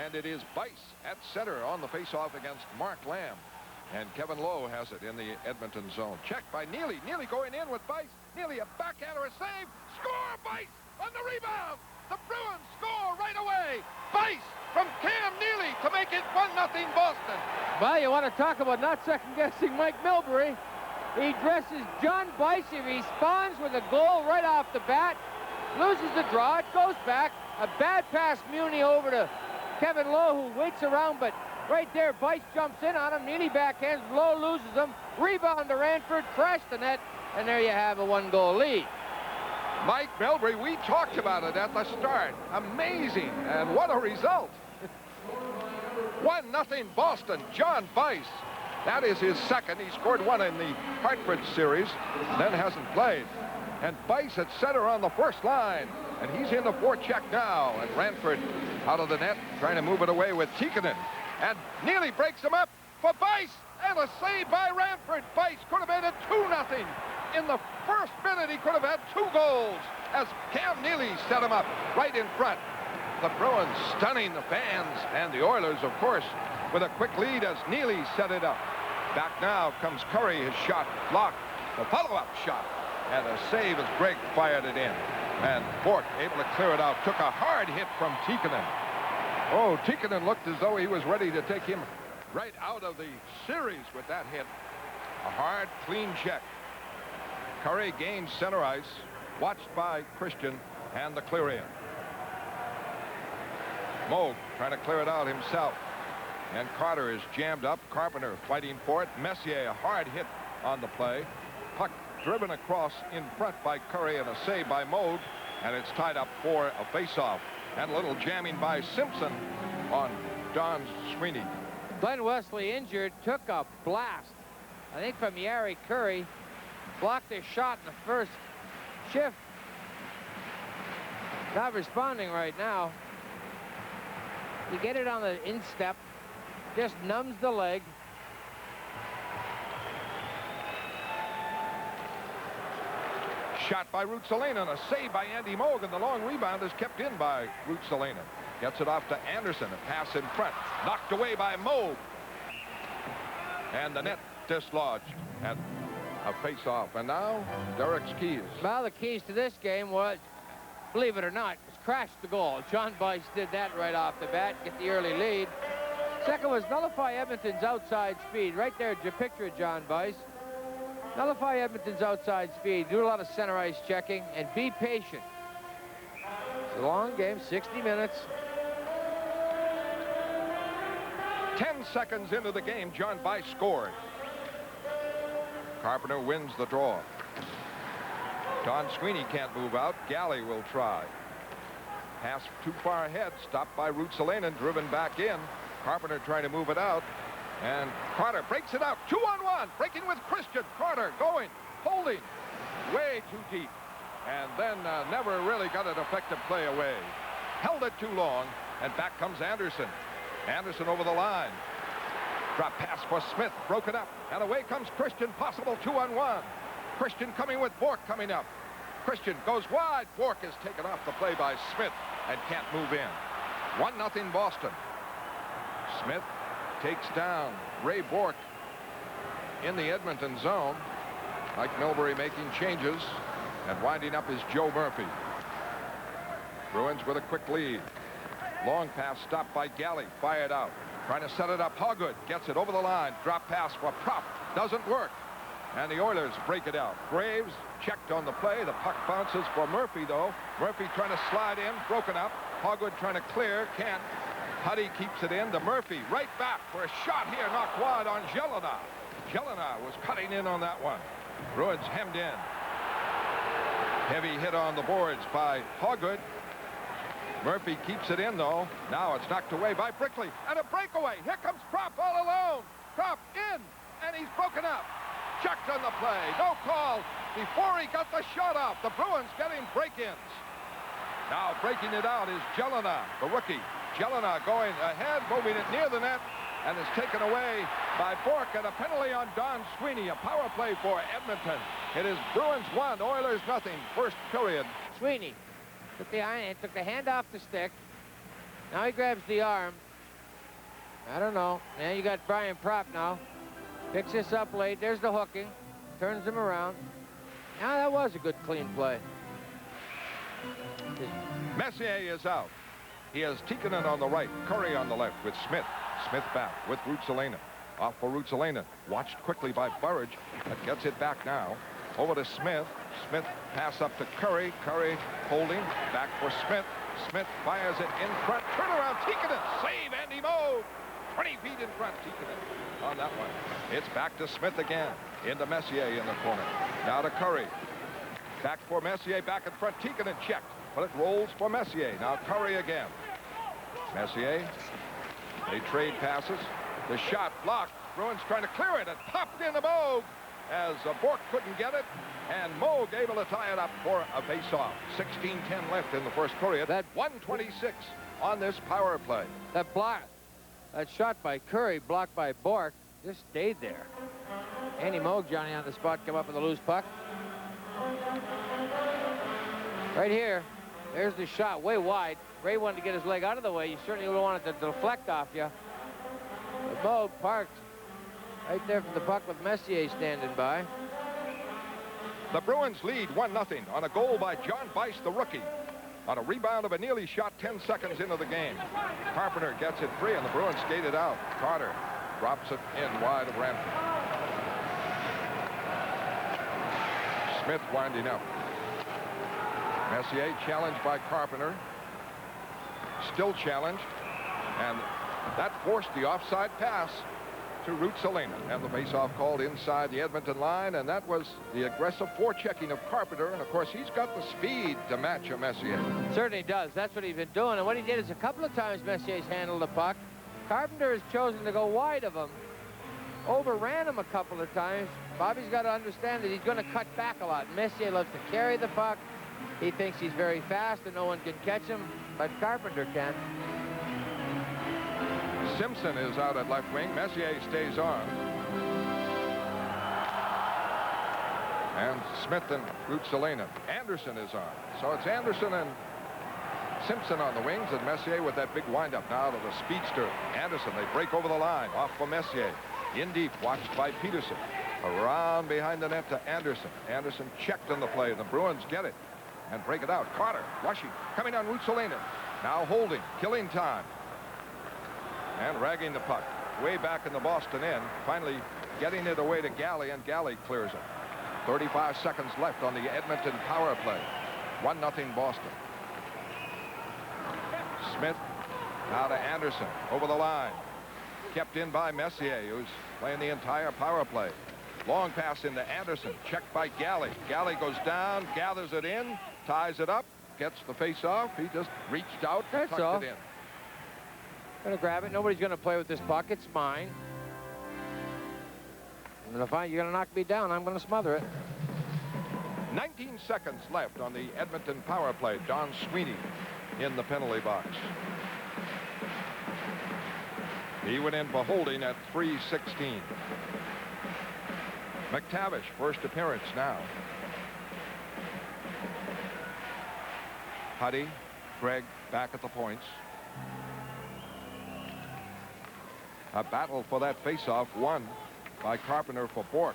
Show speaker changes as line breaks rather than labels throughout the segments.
And it is Bice at center on the faceoff against Mark Lamb. And Kevin Lowe has it in the Edmonton zone. Checked by Neely. Neely going in with Bice. Neely a backhander, a save. Score, Bice on the rebound. The Bruins score right away. Bice from Cam Neely to make it 1-0 Boston.
Well, you want to talk about not second-guessing Mike Milbury. He dresses John Bice. He responds with a goal right off the bat. Loses the draw. It goes back. A bad pass, Muni over to Kevin Lowe, who waits around, but right there, Bice jumps in on him. Neely backhands. Lowe loses him. Rebound to Ranford. Crash the net. And there you have a 1-goal lead.
Mike Milbury, we talked about it at the start. Amazing, and what a result. 1-0 Boston, John Bice. That is his second. He scored one in the Hartford series, then hasn't played. And Bice at center on the first line. And he's in the forecheck now. And Ranford out of the net, trying to move it away with Tikkanen. And Neely breaks him up for Bice. And a save by Ranford. Bice could have made it 2-0. In the first minute, he could have had 2 goals as Cam Neely set him up right in front. The Bruins stunning the fans, and the Oilers, of course, with a quick lead as Neely set it up. Back now comes Curry, his shot blocked. The follow-up shot, and a save as Gregg fired it in. And Bourque able to clear it out, took a hard hit from Tikkanen. Oh, Tikkanen looked as though he was ready to take him right out of the series with that hit. A hard, clean check. Curry gains center ice, watched by Christian and the clear in. Moog trying to clear it out himself. And Carter is jammed up. Carpenter fighting for it. Messier, a hard hit on the play. Puck driven across in front by Curry and a save by Moog. And it's tied up for a faceoff. And a little jamming by Simpson on Don Sweeney.
Glenn Wesley injured, took a blast, I think, from Yari Curry. Blocked his shot in the first shift. Not responding right now. You get it on the instep. Just numbs the leg.
Shot by Ruotsalainen. A save by Andy Moog. And the long rebound is kept in by Ruotsalainen. Gets it off to Anderson. A pass in front. Knocked away by Moog. And the net dislodged at a face-off. And now, Derek's keys.
Well, the keys to this game was, believe it or not, was crash the goal. John Bice did that right off the bat, get the early lead. Second was nullify Edmonton's outside speed. Right there, picture of John Bice. Nullify Edmonton's outside speed. Do a lot of center ice checking and be patient. It's a long game, 60 minutes.
10 seconds into the game, John Bice scored. Carpenter wins the draw. Don Sweeney can't move out. Galley will try. Pass too far ahead. Stopped by Ruotsalainen. Driven back in. Carpenter trying to move it out. And Carter breaks it out. 2-on-1. Breaking with Christian. Carter going. Holding. Way too deep. And then never really got an effective play away. Held it too long. And back comes Anderson. Anderson over the line. Drop pass for Smith. Broken up. And away comes Christian. Possible 2-on-1. Christian coming with Bourque coming up. Christian goes wide. Bourque is taken off the play by Smith and can't move in. 1-0 Boston. Smith takes down Ray Bourque in the Edmonton zone. Mike Milbury making changes, and winding up is Joe Murphy. Bruins with a quick lead. Long pass stopped by Galley. Fired out. Trying to set it up. Hoggood gets it over the line. Drop pass for Prop. Doesn't work. And the Oilers break it out. Graves checked on the play. The puck bounces for Murphy, though. Murphy trying to slide in. Broken up. Hoggood trying to clear. Can't. Huddy keeps it in to Murphy. Right back for a shot here. Knocked wide on Jelena. Jelena was cutting in on that one. Bruins hemmed in. Heavy hit on the boards by Hoggood. Murphy keeps it in, though. Now it's knocked away by Brickley. And a breakaway. Here comes Prop all alone. Prop in. And he's broken up. Checked on the play. No call before he got the shot off. The Bruins getting break-ins. Now breaking it out is Jelena, the rookie. Jelena going ahead, moving it near the net, and is taken away by Bourque, and a penalty on Don Sweeney. A power play for Edmonton. It is Bruins 1, Oilers nothing. First period.
Sweeney took the hand off the stick. Now he grabs the arm. I don't know. Now you got Brian Propp now. Picks this up late. There's the hooking. Turns him around. Now that was a good clean play.
Messier is out. He has Tikkanen on the right, Curry on the left with Smith. Smith back with Ruotsalainen. Off for Ruotsalainen. Watched quickly by Burridge, but gets it back now. Over to Smith. Smith pass up to Curry. Curry holding. Back for Smith. Smith fires it in front. Turnaround. Tikkanen. Save Andy Moog. 20 feet in front. Tikkanen on that one. It's back to Smith again. Into Messier in the corner. Now to Curry. Back for Messier. Back in front. Tikkanen checked. But it rolls for Messier. Now Curry again. Messier. They trade passes. The shot blocked. Bruins trying to clear it. It popped into Moog as Bork couldn't get it. And Moog able to tie it up for a face-off. 16:10 left in the first period. That 126 on this power play.
That block, that shot by Curry, blocked by Bork, just stayed there. Andy Moog, Johnny, on the spot, come up with a loose puck. Right here. There's the shot, way wide. Ray wanted to get his leg out of the way. You certainly would want it to deflect off you. But Moog parked right there from the puck with Messier standing by.
The Bruins lead 1-0 on a goal by John Bice, the rookie, on a rebound of a nearly shot 10 seconds into the game. Carpenter gets it free, and the Bruins skate it out. Carter drops it in wide of Ramsey. Smith winding up. Messier challenged by Carpenter. Still challenged. And that forced the offside pass to Ruotsalainen. And the faceoff called inside the Edmonton line. And that was the aggressive forechecking of Carpenter. And, of course, he's got the speed to match a Messier.
Certainly does. That's what he's been doing. And what he did is a couple of times Messier's handled the puck. Carpenter has chosen to go wide of him. Overran him a couple of times. Bobby's got to understand that he's going to cut back a lot. Messier loves to carry the puck. He thinks he's very fast and no one can catch him, but Carpenter can.
Simpson is out at left wing. Messier stays on. And Smith and Ruotsalainen. Anderson is on. So it's Anderson and Simpson on the wings, and Messier with that big windup now to the speedster. Anderson, they break over the line. Off for Messier. In deep, watched by Peterson. Around behind the net to Anderson. Anderson checked on the play. The Bruins get it and break it out. Carter rushing, coming on Ruotsalainen. Now holding, killing time. And ragging the puck. Way back in the Boston end. Finally getting it away to Galley, and Galley clears it. 35 seconds left on the Edmonton power play. 1-0 Boston. Smith now to Anderson. Over the line. Kept in by Messier, who's playing the entire power play. Long pass into Anderson. Checked by Galley. Galley goes down, gathers it in, ties it up, gets the face-off. He just reached out and tucked it in.
Gonna grab it. Nobody's gonna play with this puck. It's mine. And if you're gonna knock me down, I'm gonna smother it.
19 seconds left on the Edmonton power play. Don Sweeney in the penalty box. He went in for holding at 3:16. McTavish, first appearance now. Huddy, Gregg back at the points. A battle for that faceoff won by Carpenter for Bork.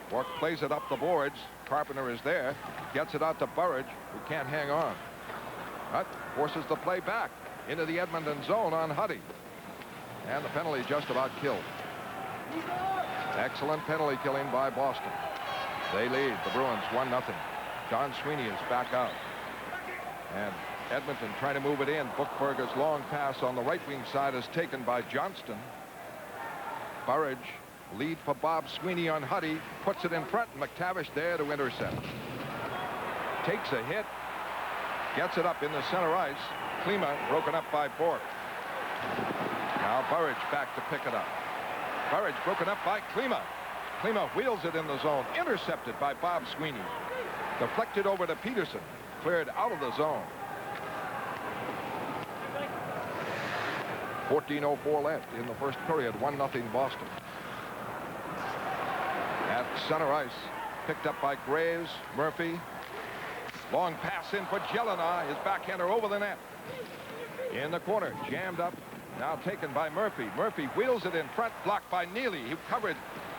Bork plays it up the boards. Carpenter is there. Gets it out to Burridge, who can't hang on. But forces the play back into the Edmonton zone on Huddy. And the penalty just about killed. Excellent penalty killing by Boston. They lead the Bruins 1-0. Don Sweeney is back out. And Edmonton trying to move it in. Buchberger's long pass on the right wing side is taken by Johnston. Burridge, lead for Bob Sweeney on Huddy. Puts it in front, and McTavish there to intercept. Takes a hit. Gets it up in the center ice. Klima broken up by Bork. Now Burridge back to pick it up. Burridge broken up by Klima. Klima wheels it in the zone. Intercepted by Bob Sweeney. Deflected over to Peterson. Cleared out of the zone. 14:04 left in the first period. 1-0 Boston. At center ice. Picked up by Graves. Murphy. Long pass in for Jelena. His backhander over the net. In the corner. Jammed up Now taken by Murphy. Murphy wheels it in front, blocked by Neely. He covered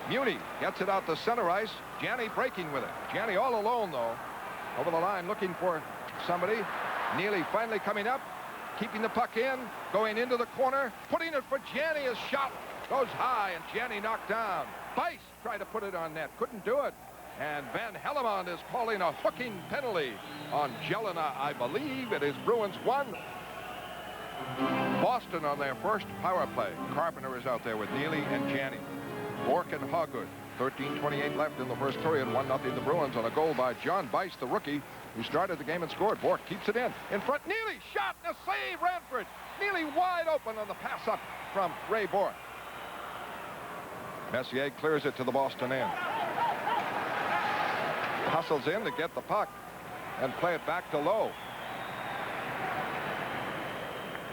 Muni. Gets it out to center ice. Janney breaking with it. Janney all alone, though. Over the line looking for somebody. Neely finally coming up. Keeping the puck in. Going into the corner. Putting it for Janney. His shot goes high, and Janney knocked down. Bice tried to put it on net. Couldn't do it. And Van Hellemond is calling a hooking penalty on Jelena. I believe it is Bruins 1. Boston on their first power play. Carpenter is out there with Neely and Janney. Bourque and Hoggood. 13:28 left in the first period. 1-0 the Bruins on a goal by John Bice, the rookie, who started the game and scored. Bourque keeps it in front. Neely shot and a save. Ranford. Neely wide open on the pass up from Ray Bourque. Messier clears it to the Boston end. Hustles in to get the puck and play it back to Lowe.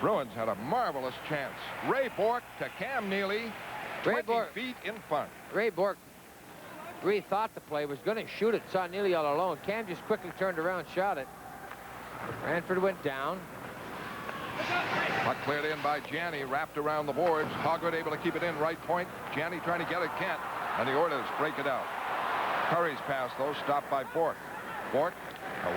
Bruins had a marvelous chance. Ray Bourque to Cam Neely. 20 feet in front.
Ray Bourque rethought the play, was going to shoot it, saw Neely all alone. Cam just quickly turned around, shot it. Ranford went down.
Puck cleared in by Janney, wrapped around the boards. Hoggood able to keep it in right point. Janney trying to get it, can't. And the Oilers break it out. Curry's pass, though, stopped by Bourque. Bourque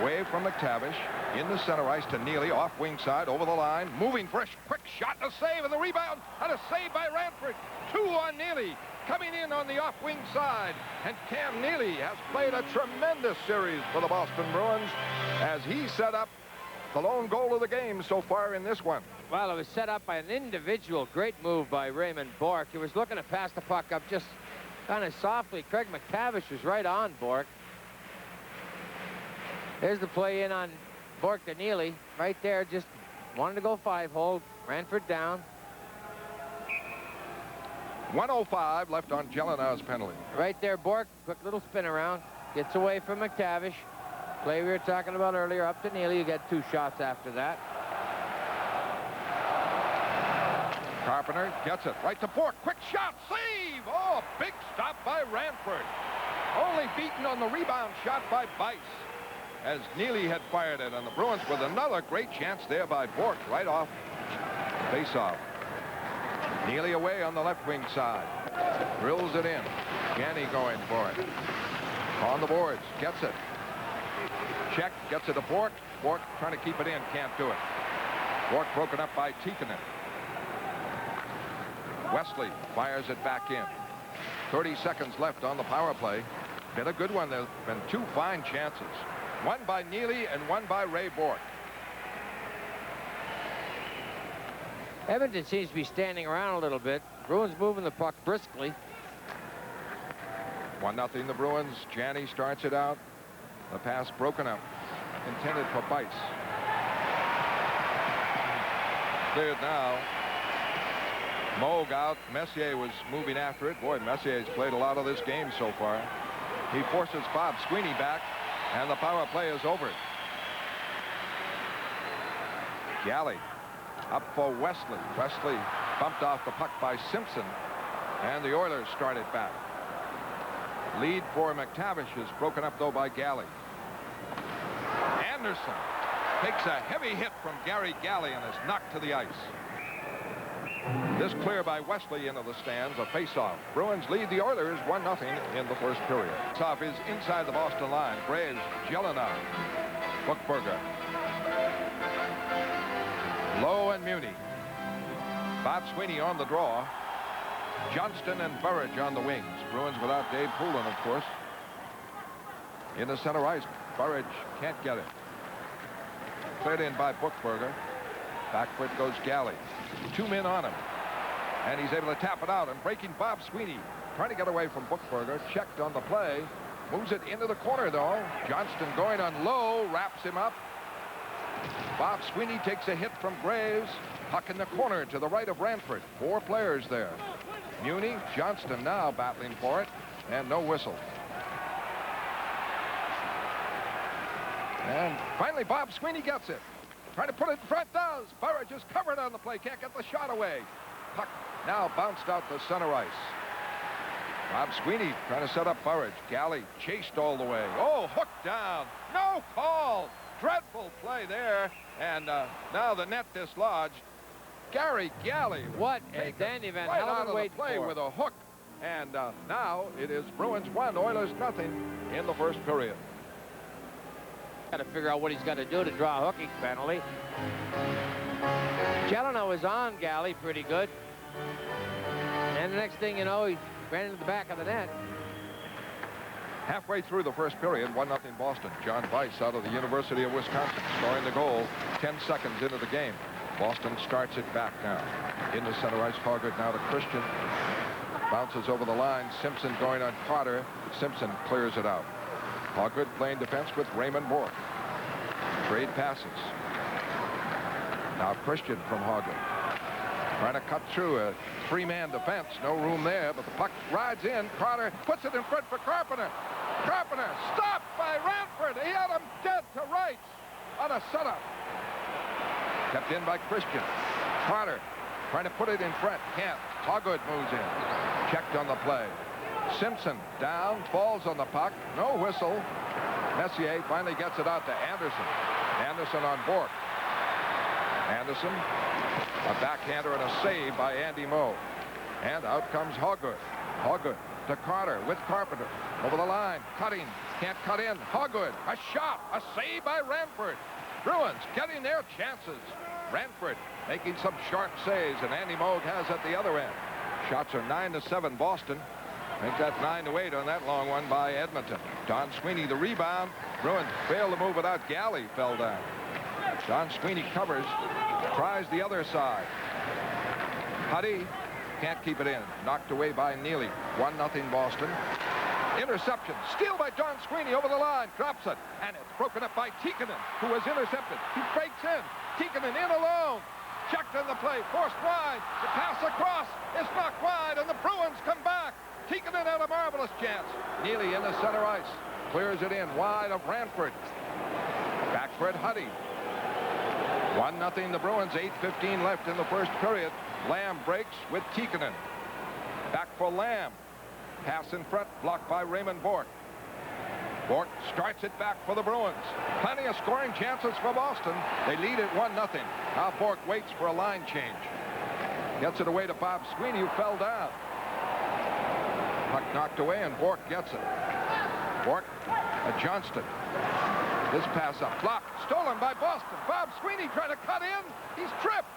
away from McTavish. In the center ice to Neely, off wing side, over the line. Moving for a quick shot, and a save, and the rebound, and a save by Ranford. 2 on Neely. Coming in on the off wing side. And Cam Neely has played a tremendous series for the Boston Bruins as he set up the lone goal of the game so far in this one.
Well, it was set up by an individual great move by Raymond Bourque. He was looking to pass the puck up just kind of softly. Craig McTavish was right on Bourque. There's the play in on Bourque to Neely. Right there, just wanted to go 5-hole. Ranford down.
1:05 left on Jelena's penalty.
Right there, Bourque, quick little spin around. Gets away from McTavish. Play we were talking about earlier, up to Neely. You get 2 shots after that.
Carpenter gets it right to Bourque. Quick shot, save! Oh, big stop by Ranford. Only beaten on the rebound shot by Bice, as Neely had fired it, and the Bruins with another great chance there by Bourque right off face-off. Neely away on the left wing side. Drills it in. Janney going for it. On the boards. Gets it. Check. Gets it to Bourque. Bourque trying to keep it in. Can't do it. Bourque broken up by Tikkanen. Wesley fires it back in. 30 seconds left on the power play. Been a good one. There's been 2 fine chances. One by Neely and one by Ray Bourque.
Edmonton seems to be standing around a little bit. Bruins moving the puck briskly.
1-0 the Bruins. Janney starts it out. The pass broken up. Intended for Bice. Cleared now. Moog out. Messier was moving after it. Boy, Messier's played a lot of this game so far. He forces Bob Sweeney back, and the power play is over. Galley up for Wesley. Wesley bumped off the puck by Simpson, and the Oilers start it back. Lead for McTavish is broken up, though, by Galley. Anderson takes a heavy hit from Gary Galley and is knocked to the ice. This clear by Wesley into the stands, a face-off. Bruins lead the Oilers 1-0 in the first period. Face-off is inside the Boston line. Graves, Jelena, Buchberger, Lowe and Muni. Bob Sweeney on the draw. Johnston and Burridge on the wings. Bruins without Dave Poulin, of course. In the center ice, Burridge can't get it. Cleared in by Buchberger. Back foot goes Galley. 2 men on him. And he's able to tap it out, and breaking Bob Sweeney. Trying to get away from Buchberger. Checked on the play. Moves it into the corner, though. Johnston going on Low. Wraps him up. Bob Sweeney takes a hit from Graves. Puck in the corner to the right of Ranford. 4 players there. Muni, Johnston now battling for it. And no whistle. And finally, Bob Sweeney gets it. Trying to put it in front, does. Burridge is covered on the play. Can't get the shot away. Puck now bounced out the center ice. Bob Sweeney trying to set up Burridge. Galley chased all the way. Oh, hooked down. No call. Dreadful play there. And now the net dislodged. Gary Galley.
What Danny Van
right out
Hellemond
of the
waiting
play
for.
with a hook. And now it is Bruins 1, Oilers nothing in the first period.
Got to figure out what he's got to do to draw a hooking penalty. Chelena was on Galley pretty good. And the next thing you know, he ran into the back of the net.
Halfway through the first period, 1-0 Boston. John Weiss out of the University of Wisconsin scoring the goal 10 seconds into the game. Boston starts it back now. Into center ice, Hoggard now to Christian. Bounces over the line. Simpson going on Carter. Simpson clears it out. Hoggard playing defense with Raymond Bourque. Trade passes. Now Christian from Hoggard. Trying to cut through a three-man defense. No room there, but the puck rides in. Carter puts it in front for Carpenter. Carpenter stopped by Ranford. He had him dead to rights on a setup. Kept in by Christian. Carter trying to put it in front. Can't. Hoggard moves in. Checked on the play. Simpson down, falls on the puck. No whistle. Messier finally gets it out to Anderson. Anderson on Bourque. Anderson, a backhander and a save by Andy Moe. And out comes Hoggard. Hoggard to Carter with Carpenter. Over the line, cutting, can't cut in. Hoggard, a shot, a save by Ranford. Bruins getting their chances. Ranford making some sharp saves, and Andy Moe has at the other end. Shots are 9-7 Boston. Make that 9-8 on that long one by Edmonton. Don Sweeney the rebound. Bruins failed to move it out. Galley fell down. Don Sweeney covers, tries the other side. Huddy can't keep it in. Knocked away by Neely. 1-0 Boston. Interception. Steal by Don Sweeney over the line. Drops it. And it's broken up by Tikkanen, who was intercepted. He breaks in. Tikkanen in alone. Checked in the play. Forced wide. The pass across is knocked wide, and the Bruins come back. Tikkanen had a marvelous chance. Neely in the center ice. Clears it in wide of Ranford. Back for it, Huddy. 1-0 the Bruins. 8:15 left in the first period. Lamb breaks with Tikkanen. Back for Lamb. Pass in front, blocked by Raymond Bourque. Bourque starts it back for the Bruins. Plenty of scoring chances for Boston. They lead it 1-0. Now Bourque waits for a line change. Gets it away to Bob Sweeney, who fell down. Puck knocked away, and Bourque gets it. Bourque at Johnston. This pass up, blocked, stolen by Boston. Bob Sweeney trying to cut in. He's tripped.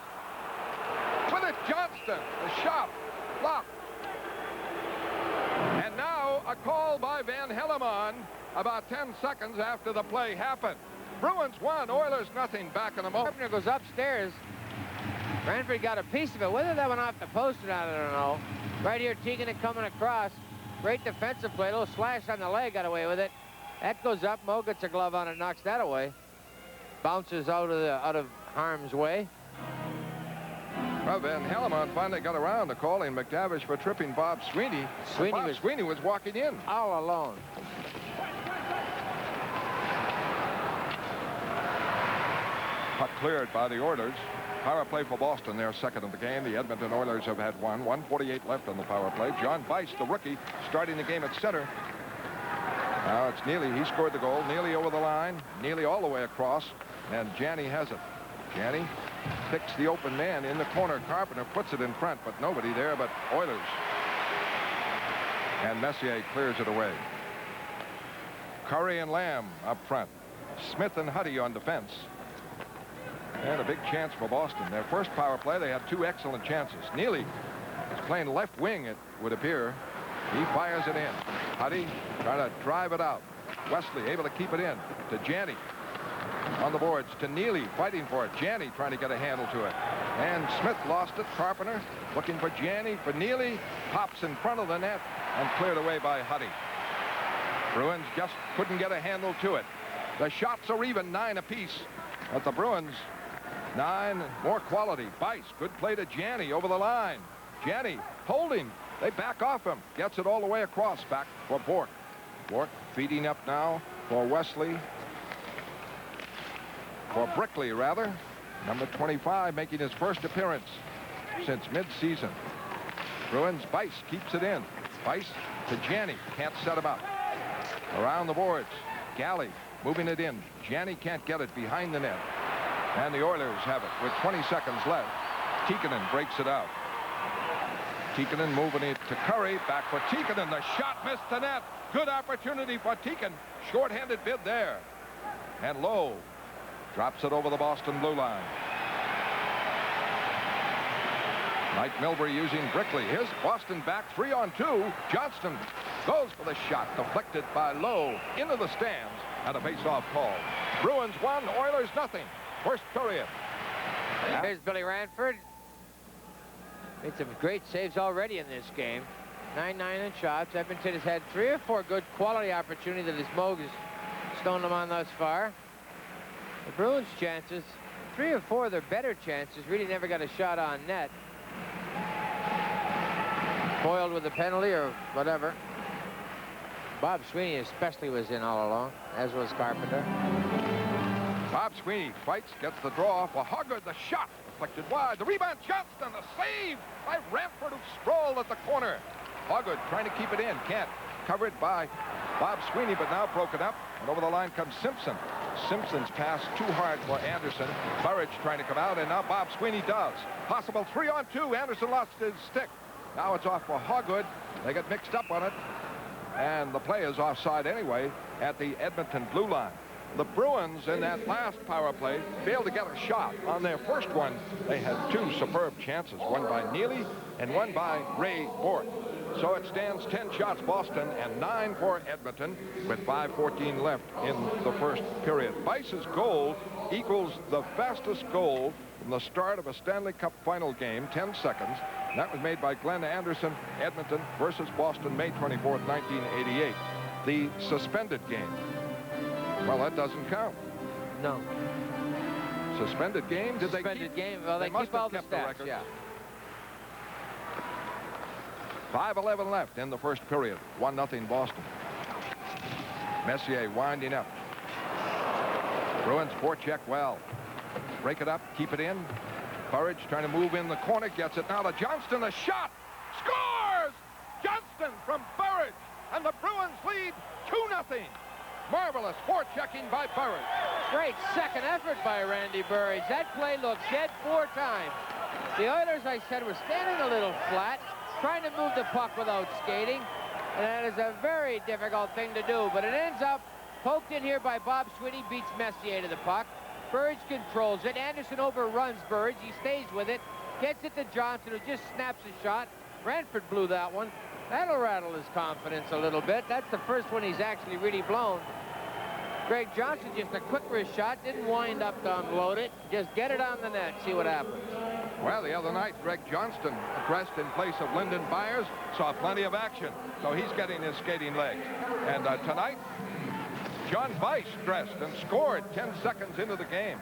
With it, Johnston. The shot, blocked. And now a call by Van Hellemond about 10 seconds after the play happened. Bruins 1, Oilers nothing. Back in a moment.
Carpenter goes upstairs. Ranford got a piece of it. Whether that went off the post or not, I don't know. Right here, Tikkanen coming across. Great defensive play. A little slash on the leg, got away with it. That goes up. Moe gets a glove on it, knocks that away. Bounces out of harm's way.
Well, Van Hellemond finally got around to calling McTavish for tripping Bob Sweeney. Sweeney was walking in.
All alone.
Puck cleared by the Oilers. Power play for Boston, their second of the game. The Edmonton Oilers have had one. 1:48 left on the power play. John Weiss, the rookie, starting the game at center. Now it's Neely. He scored the goal. Neely over the line. Neely all the way across. And Janney has it. Janney picks the open man in the corner. Carpenter puts it in front, but nobody there but Oilers. And Messier clears it away. Curry and Lamb up front. Smith and Huddy on defense. And a big chance for Boston. Their first power play, they had two excellent chances. Neely is playing left wing, it would appear. He fires it in. Huddy trying to drive it out. Wesley able to keep it in to Janney. On the boards to Neely, fighting for it. Janney trying to get a handle to it. And Smith lost it. Carpenter looking for Janney, for Neely. Pops in front of the net and cleared away by Huddy. Bruins just couldn't get a handle to it. The shots are even 9 apiece. But the Bruins, 9 more quality. Weiss, good play to Janney over the line. Janney holding. They back off him. Gets it all the way across. Back for Bourque. Bourque feeding up now for Wesley. For Brickley, rather. Number 25 making his first appearance since mid-season. Bruins, Weiss keeps it in. Weiss to Janney. Can't set him up. Around the boards. Galley moving it in. Janney can't get it behind the net. And the Oilers have it with 20 seconds left. Tikkanen breaks it out. Tikkanen moving it to Curry. Back for Tikkanen. The shot missed the net. Good opportunity for Tikkanen. Short-handed bid there. And Lowe drops it over the Boston blue line. Mike Milbury using Brickley. Here's Boston back 3-on-2. Johnston goes for the shot. Deflected by Lowe into the stands. And a face-off call. Bruins 1, Oilers nothing. First period.
Here's Billy Ranford. Made some great saves already in this game. 9-9 in shots. Edmonton has had 3 or 4 good quality opportunities that his Moog has stoned them on thus far. The Bruins' chances, 3 or 4 of their better chances, really never got a shot on net. Foiled with a penalty or whatever. Bob Sweeney especially was in all along, as was Carpenter.
Bob Sweeney fights, gets the draw for Hoggard. The shot deflected wide. The rebound, Johnston. The save by Ranford, who sprawled at the corner. Hoggard trying to keep it in. Can't. Covered by Bob Sweeney, but now broken up. And over the line comes Simpson. Simpson's pass too hard for Anderson. Burridge trying to come out, and now Bob Sweeney does. Possible 3-on-2. Anderson lost his stick. Now it's off for Hoggard. They get mixed up on it. And the play is offside anyway at the Edmonton blue line. The Bruins in that last power play failed to get a shot. On their first one, they had 2 superb chances, one by Neely and one by Ray Bork. So it stands 10 shots Boston and 9 for Edmonton with 5:14 left in the first period. Bice's goal equals the fastest goal from the start of a Stanley Cup final game, 10 seconds. And that was made by Glenn Anderson, Edmonton versus Boston, May 24th, 1988. The suspended game. Well, that doesn't count.
No.
Suspended game? Did
Suspended game? Well, they keep all the stats, yeah.
5:11 left in the first period. 1-0 Boston. Messier winding up. Bruins forecheck well. Break it up, keep it in. Burridge trying to move in the corner, gets it now to Johnston. A shot! Scores! Johnston from Burridge, and the Bruins lead 2-0. Marvelous forechecking by Burridge.
Great second effort by Randy Burridge. That play looked dead 4 times. The Oilers, I said, were standing a little flat, trying to move the puck without skating, and that is a very difficult thing to do. But it ends up poked in here by Bob Sweeney, beats Messier to the puck. Burridge controls it. Anderson overruns Burridge. He stays with it, gets it to Johnson, who just snaps a shot. Ranford blew that one. That'll rattle his confidence a little bit. That's the first one he's actually really blown. Greg Johnson, just a quick wrist shot, didn't wind up to unload it. Just get it on the net, see what happens.
Well, the other night, Greg Johnston, dressed in place of Lyndon Byers, saw plenty of action. So he's getting his skating legs. And tonight, John Bice dressed and scored 10 seconds into the game.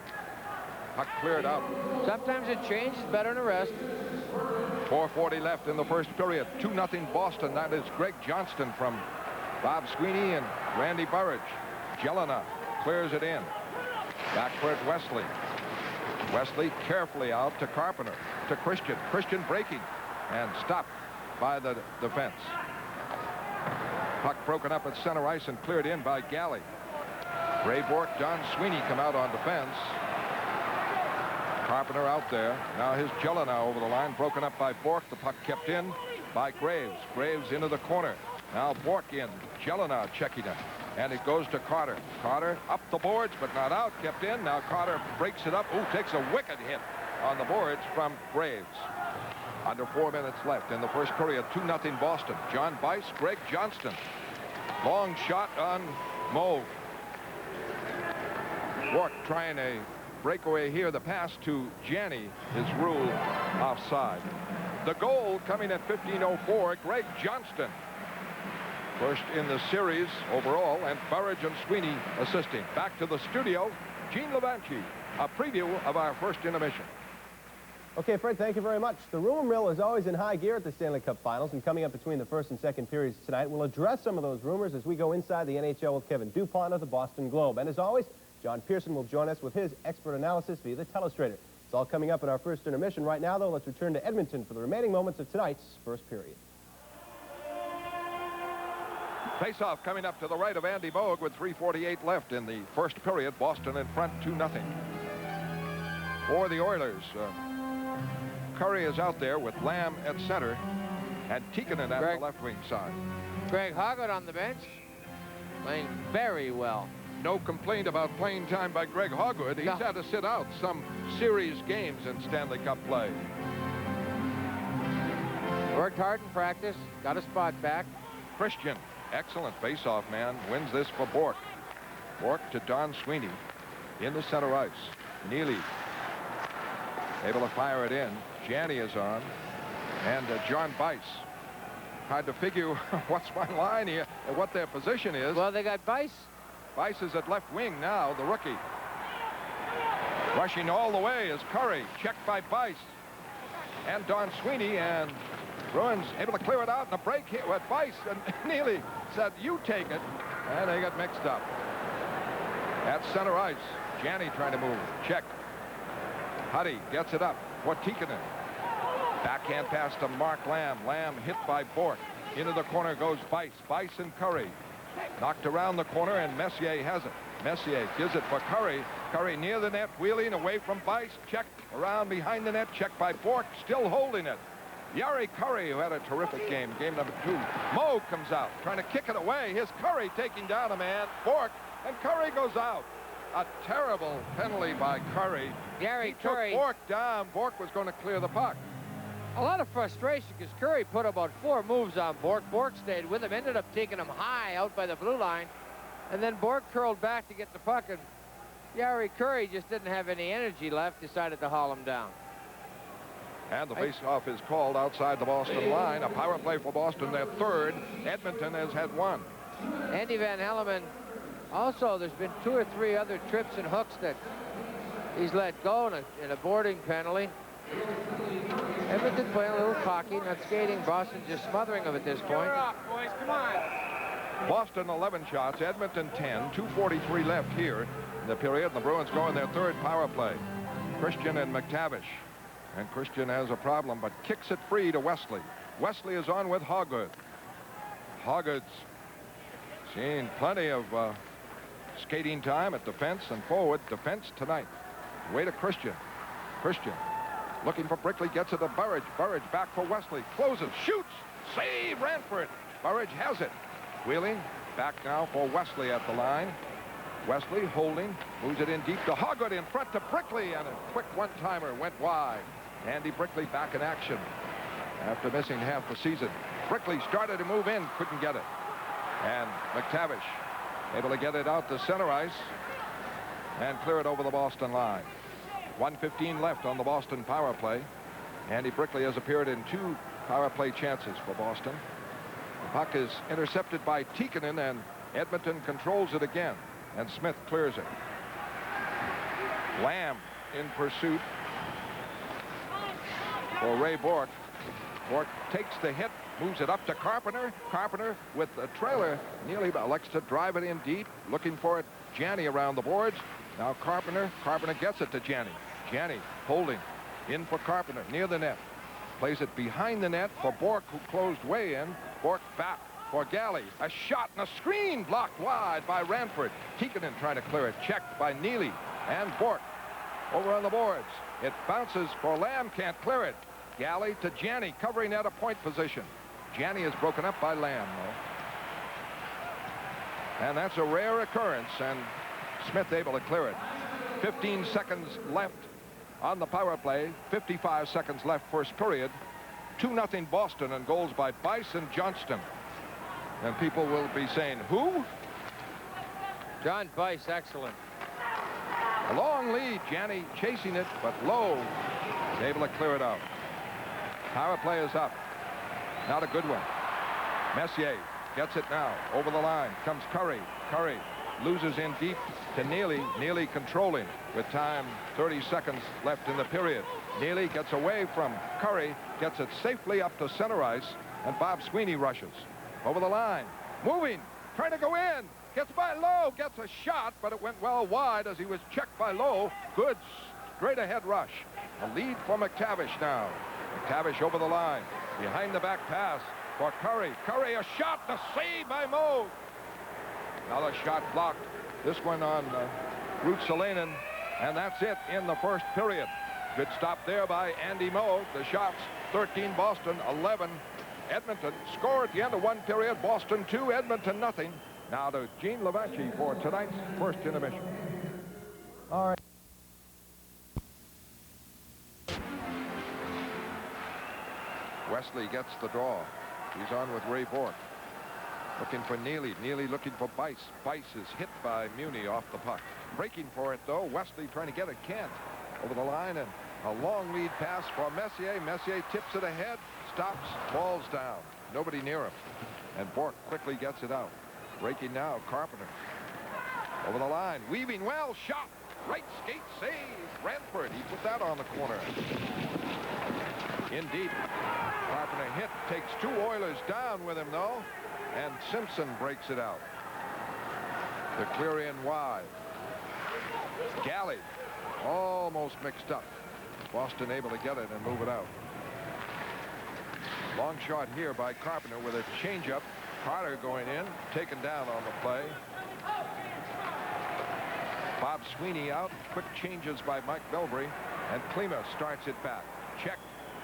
Puck cleared out.
Sometimes a change is better than a rest.
4:40 left in the first period. 2-0 Boston. That is Greg Johnston from Bob Sweeney and Randy Burridge. Jelena clears it in. Back for it, Wesley. Wesley carefully out to Carpenter, to Christian. Christian breaking and stopped by the defense. Puck broken up at center ice and cleared in by Galley. Ray Bork, Don Sweeney come out on defense. Carpenter out there. Now here's Jelena over the line, broken up by Bork. The puck kept in by Graves. Graves into the corner. Now Bork in. Jelena checking it. And it goes to Carter. Carter up the boards, but not out. Kept in. Now Carter breaks it up. Ooh, takes a wicked hit on the boards from Graves. Under 4 minutes left in the first period. 2-0 Boston. John Bice, Greg Johnston. Long shot on Moe. Bork trying a breakaway here. The pass to Janney is ruled offside. The goal coming at 15:04. Greg Johnston. First in the series overall, and Burridge and Sweeney assisting. Back to the studio, Gene Levanchi, a preview of our first intermission.
Okay, Fred, thank you very much. The rumor mill is always in high gear at the Stanley Cup Finals, and coming up between the first and second periods tonight, we'll address some of those rumors as we go inside the NHL with Kevin Dupont of the Boston Globe. And as always, John Pearson will join us with his expert analysis via the telestrator. It's all coming up in our first intermission. Right now, though, let's return to Edmonton for the remaining moments of tonight's first period.
Face-off coming up to the right of Andy Moog with 3:48 left in the first period. Boston in front 2-0. For the Oilers, Curry is out there with Lamb at center and Tikkanen at the left wing side.
Greg Hoggett on the bench, playing very well.
No complaint about playing time by Greg Hoggett. He's had to sit out some series games in Stanley Cup play.
Worked hard in practice, got a spot back.
Christian, excellent face-off man, wins this for Bork. Bork to Don Sweeney in the center ice. Neely able to fire it in. Janney is on. And John Bice. Hard to figure what's my line here and what their position is.
Well, they got Bice.
Bice is at left wing now, the rookie. Rushing all the way is Curry. Checked by Bice. And Don Sweeney, and Bruins able to clear it out in a break here with Bice. And Neely said, you take it. And they got mixed up. At center ice, Janney trying to move. Check. Huddy gets it up for Tikkanen. Backhand pass to Mark Lamb. Lamb hit by Bork. Into the corner goes Bice. Bice and Curry. Knocked around the corner, and Messier has it. Messier gives it for Curry. Curry near the net, wheeling away from Bice. Checked around behind the net. Checked by Bork. Still holding it. Yari Curry, who had a terrific game number 2. Moe comes out, trying to kick it away. Here's Curry taking down a man. Bork, and Curry goes out. A terrible penalty by Curry.
Gary Curry
took Bork down. Bork was going to clear the puck.
A lot of frustration because Curry put about 4 moves on Bork. Bork stayed with him, ended up taking him high out by the blue line. And then Bork curled back to get the puck, and Yari Curry just didn't have any energy left, decided to haul him down.
And the face-off is called outside the Boston line. A power play for Boston, their third. Edmonton has had 1.
Andy Van Hellemond, also, there's been 2 or 3 other trips and hooks that he's let go in a boarding penalty. Edmonton playing a little cocky, not skating. Boston just smothering them at this point.
You're off, boys. Come on.
Boston 11 shots, Edmonton 10. 2:43 left here in the period. The Bruins go in their third power play. Christian and McTavish. And Christian has a problem, but kicks it free to Wesley. Wesley is on with Hoggett. Hoggett's seen plenty of skating time at defense and forward. Defense tonight. Way to Christian. Christian looking for Brickley, gets it to Burridge. Burridge back for Wesley. Closes, shoots, save Ranford. Burridge has it. Wheeling back now for Wesley at the line. Wesley holding, moves it in deep to Hoggett, in front to Brickley, and a quick one-timer went wide. Andy Brickley back in action after missing half the season. Brickley started to move in, couldn't get it. And McTavish able to get it out to center ice and clear it over the Boston line. 1:15 left on the Boston power play. Andy Brickley has appeared in 2 power play chances for Boston. The puck is intercepted by Tikkanen, and Edmonton controls it again, and Smith clears it. Lamb in pursuit for Ray Bork. Bork takes the hit, moves it up to Carpenter. Carpenter with the trailer nearly elects to drive it in deep, looking for it. Janney around the boards. Now Carpenter gets it to Janney. Janney holding in for Carpenter near the net. Plays it behind the net for Bork, who closed way in. Bork back for Galley. A shot and a screen blocked wide by Ranford. Tikkanen trying to clear it. Checked by Neely and Bork. Over on the boards. It bounces for Lamb, can't clear it. Galley to Janney, covering at a point position. Janney is broken up by Lamb, though. And that's a rare occurrence, and Smith able to clear it. 15 seconds left on the power play. 55 seconds left first period. 2-0 Boston, and goals by Bice and Johnston. And people will be saying, who?
John Bice, excellent.
A long lead. Janney chasing it, but Lowe is able to clear it out. Power play is up. Not a good one. Messier gets it now. Over the line comes Curry. Curry loses in deep to Neely. Neely controlling with time 30 seconds left in the period. Neely gets away from Curry, gets it safely up to center ice, and Bob Sweeney rushes. Over the line. Moving. Trying to go in. Gets by Lowe. Gets a shot, but it went well wide as he was checked by Lowe. Good straight ahead rush. A lead for McTavish now. McTavish over the line. Behind the back pass for Curry. Curry, a shot, the save by Moe. Another shot blocked. This one on Ruth Salanen, and that's it in the first period. Good stop there by Andy Moe. The shots, 13 Boston, 11 Edmonton. Score at the end of one period. Boston 2, Edmonton nothing. Now to Gene Lavacci for tonight's first intermission.
All right.
Wesley gets the draw. He's on with Ray Bork. Looking for Neely. Neely looking for Bice. Bice is hit by Muni off the puck. Breaking for it, though. Wesley trying to get it. Can't. Over the line, and a long lead pass for Messier. Messier tips it ahead. Stops. Falls down. Nobody near him. And Bork quickly gets it out. Breaking now, Carpenter. Over the line. Weaving well. Shot. Right skate save. Ranford. He put that on the corner. In deep. Carpenter hit. Takes 2 Oilers down with him, though. And Simpson breaks it out. The clear in wide. Galley almost mixed up. Boston able to get it and move it out. Long shot here by Carpenter with a changeup. Carter going in, taken down on the play. Bob Sweeney out. Quick changes by Mike Milbury. And Klima starts it back. Check.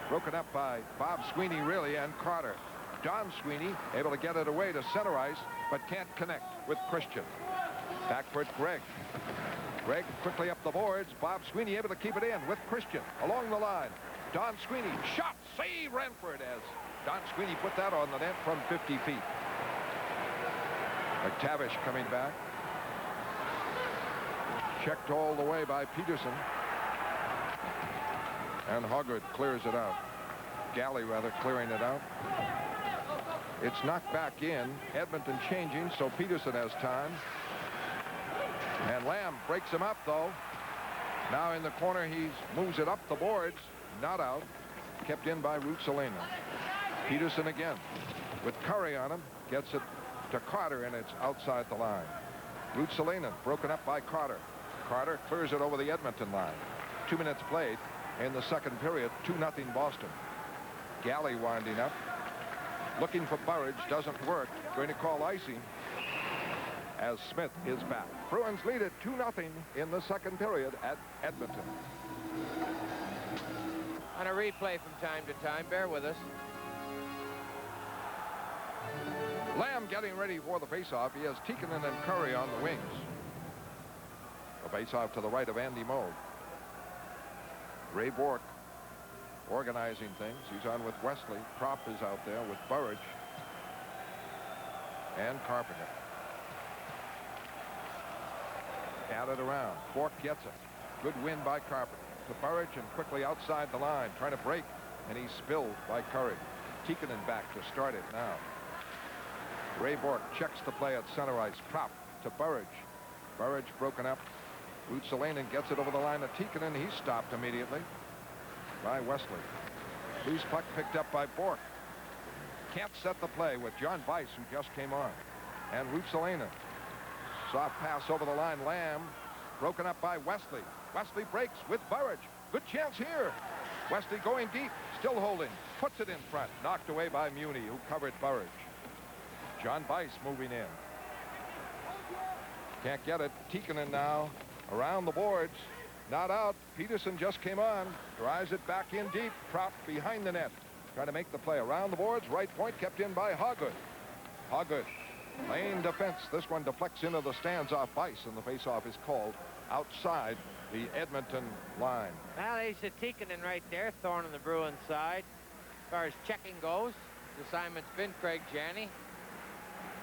Broken up by Bob Sweeney, really, and Carter. Don Sweeney able to get it away to center ice, but can't connect with Christian. Back for it, Gregg. Gregg quickly up the boards. Bob Sweeney able to keep it in with Christian along the line. Don Sweeney shot, save Ranford as Don Sweeney put that on the net from 50 feet. McTavish coming back. Checked all the way by Peterson. And Hoggard clears it out. Galley, rather, clearing it out. It's knocked back in. Edmonton changing, so Peterson has time. And Lamb breaks him up, though. Now in the corner, he moves it up the boards. Not out. Kept in by Ruotsalainen. Peterson again. With Curry on him. Gets it to Carter, and it's outside the line. Ruotsalainen broken up by Carter. Carter clears it over the Edmonton line. 2 minutes played in the second period. 2-0 Boston. Galley winding up. Looking for Burridge. Doesn't work. Going to call icing as Smith is back. Bruins lead it 2-0 in the second period at Edmonton.
On a replay from time to time. Bear with us.
Lamb getting ready for the faceoff. He has Tikkanen and Curry on the wings. The faceoff to the right of Andy Moe. Ray Bork organizing things. He's on with Wesley. Prop is out there with Burridge and Carpenter. Batted around. Bork gets it. Good win by Carpenter. To Burridge and quickly outside the line. Trying to break. And he's spilled by Curry. Tikkanen back to start it now. Ray Bork checks the play at center ice. Prop to Burridge. Burridge broken up. Ruotsalainen gets it over the line to Tikkanen. He's stopped immediately by Wesley. Loose puck picked up by Bork. Can't set the play with John Bice, who just came on. And Ruotsalainen. Soft pass over the line. Lamb broken up by Wesley. Wesley breaks with Burridge. Good chance here. Wesley going deep. Still holding. Puts it in front. Knocked away by Muni, who covered Burridge. John Bice moving in. Can't get it. Tikkanen now around the boards. Not out. Peterson just came on. Drives it back in deep. Prop behind the net. Trying to make the play around the boards. Right point kept in by Hoggard. Hoggard. Lane defense. This one deflects into the stands off Bice, and the faceoff is called outside the Edmonton line.
Well, there's a Tikkanen right there. Thorn on the Bruins side. As far as checking goes, the assignment's been Craig Janney.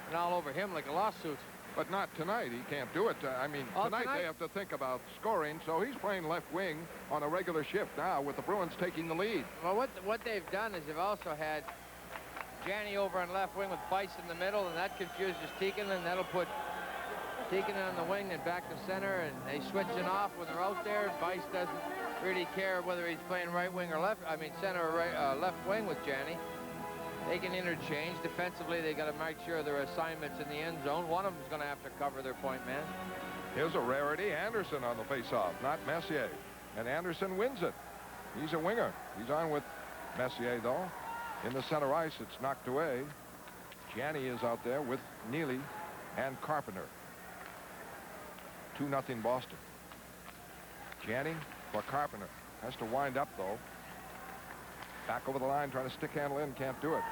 And all over him like a lawsuit.
But not tonight. He can't do it. I mean, tonight they have to think about scoring, so he's playing left wing on a regular shift now with the Bruins taking the lead.
Well, what they've done is they've also had Janney over on left wing with Bice in the middle, and that confuses Tikkanen. That'll put Tikkanen on the wing and back to center, and they switching off when they're out there. Bice doesn't really care whether he's playing right wing or left. I mean, center or right, left wing with Janney. They can interchange. Defensively, they got to make sure their assignments in the end zone. One of them is going to have to cover their point man.
Here's a rarity. Anderson on the faceoff, not Messier. And Anderson wins it. He's a winger. He's on with Messier, though. In the center ice, it's knocked away. Janney is out there with Neely and Carpenter. 2-0 Boston. Janney for Carpenter. Has to wind up, though. Back over the line, trying to stick handle in. Can't do it.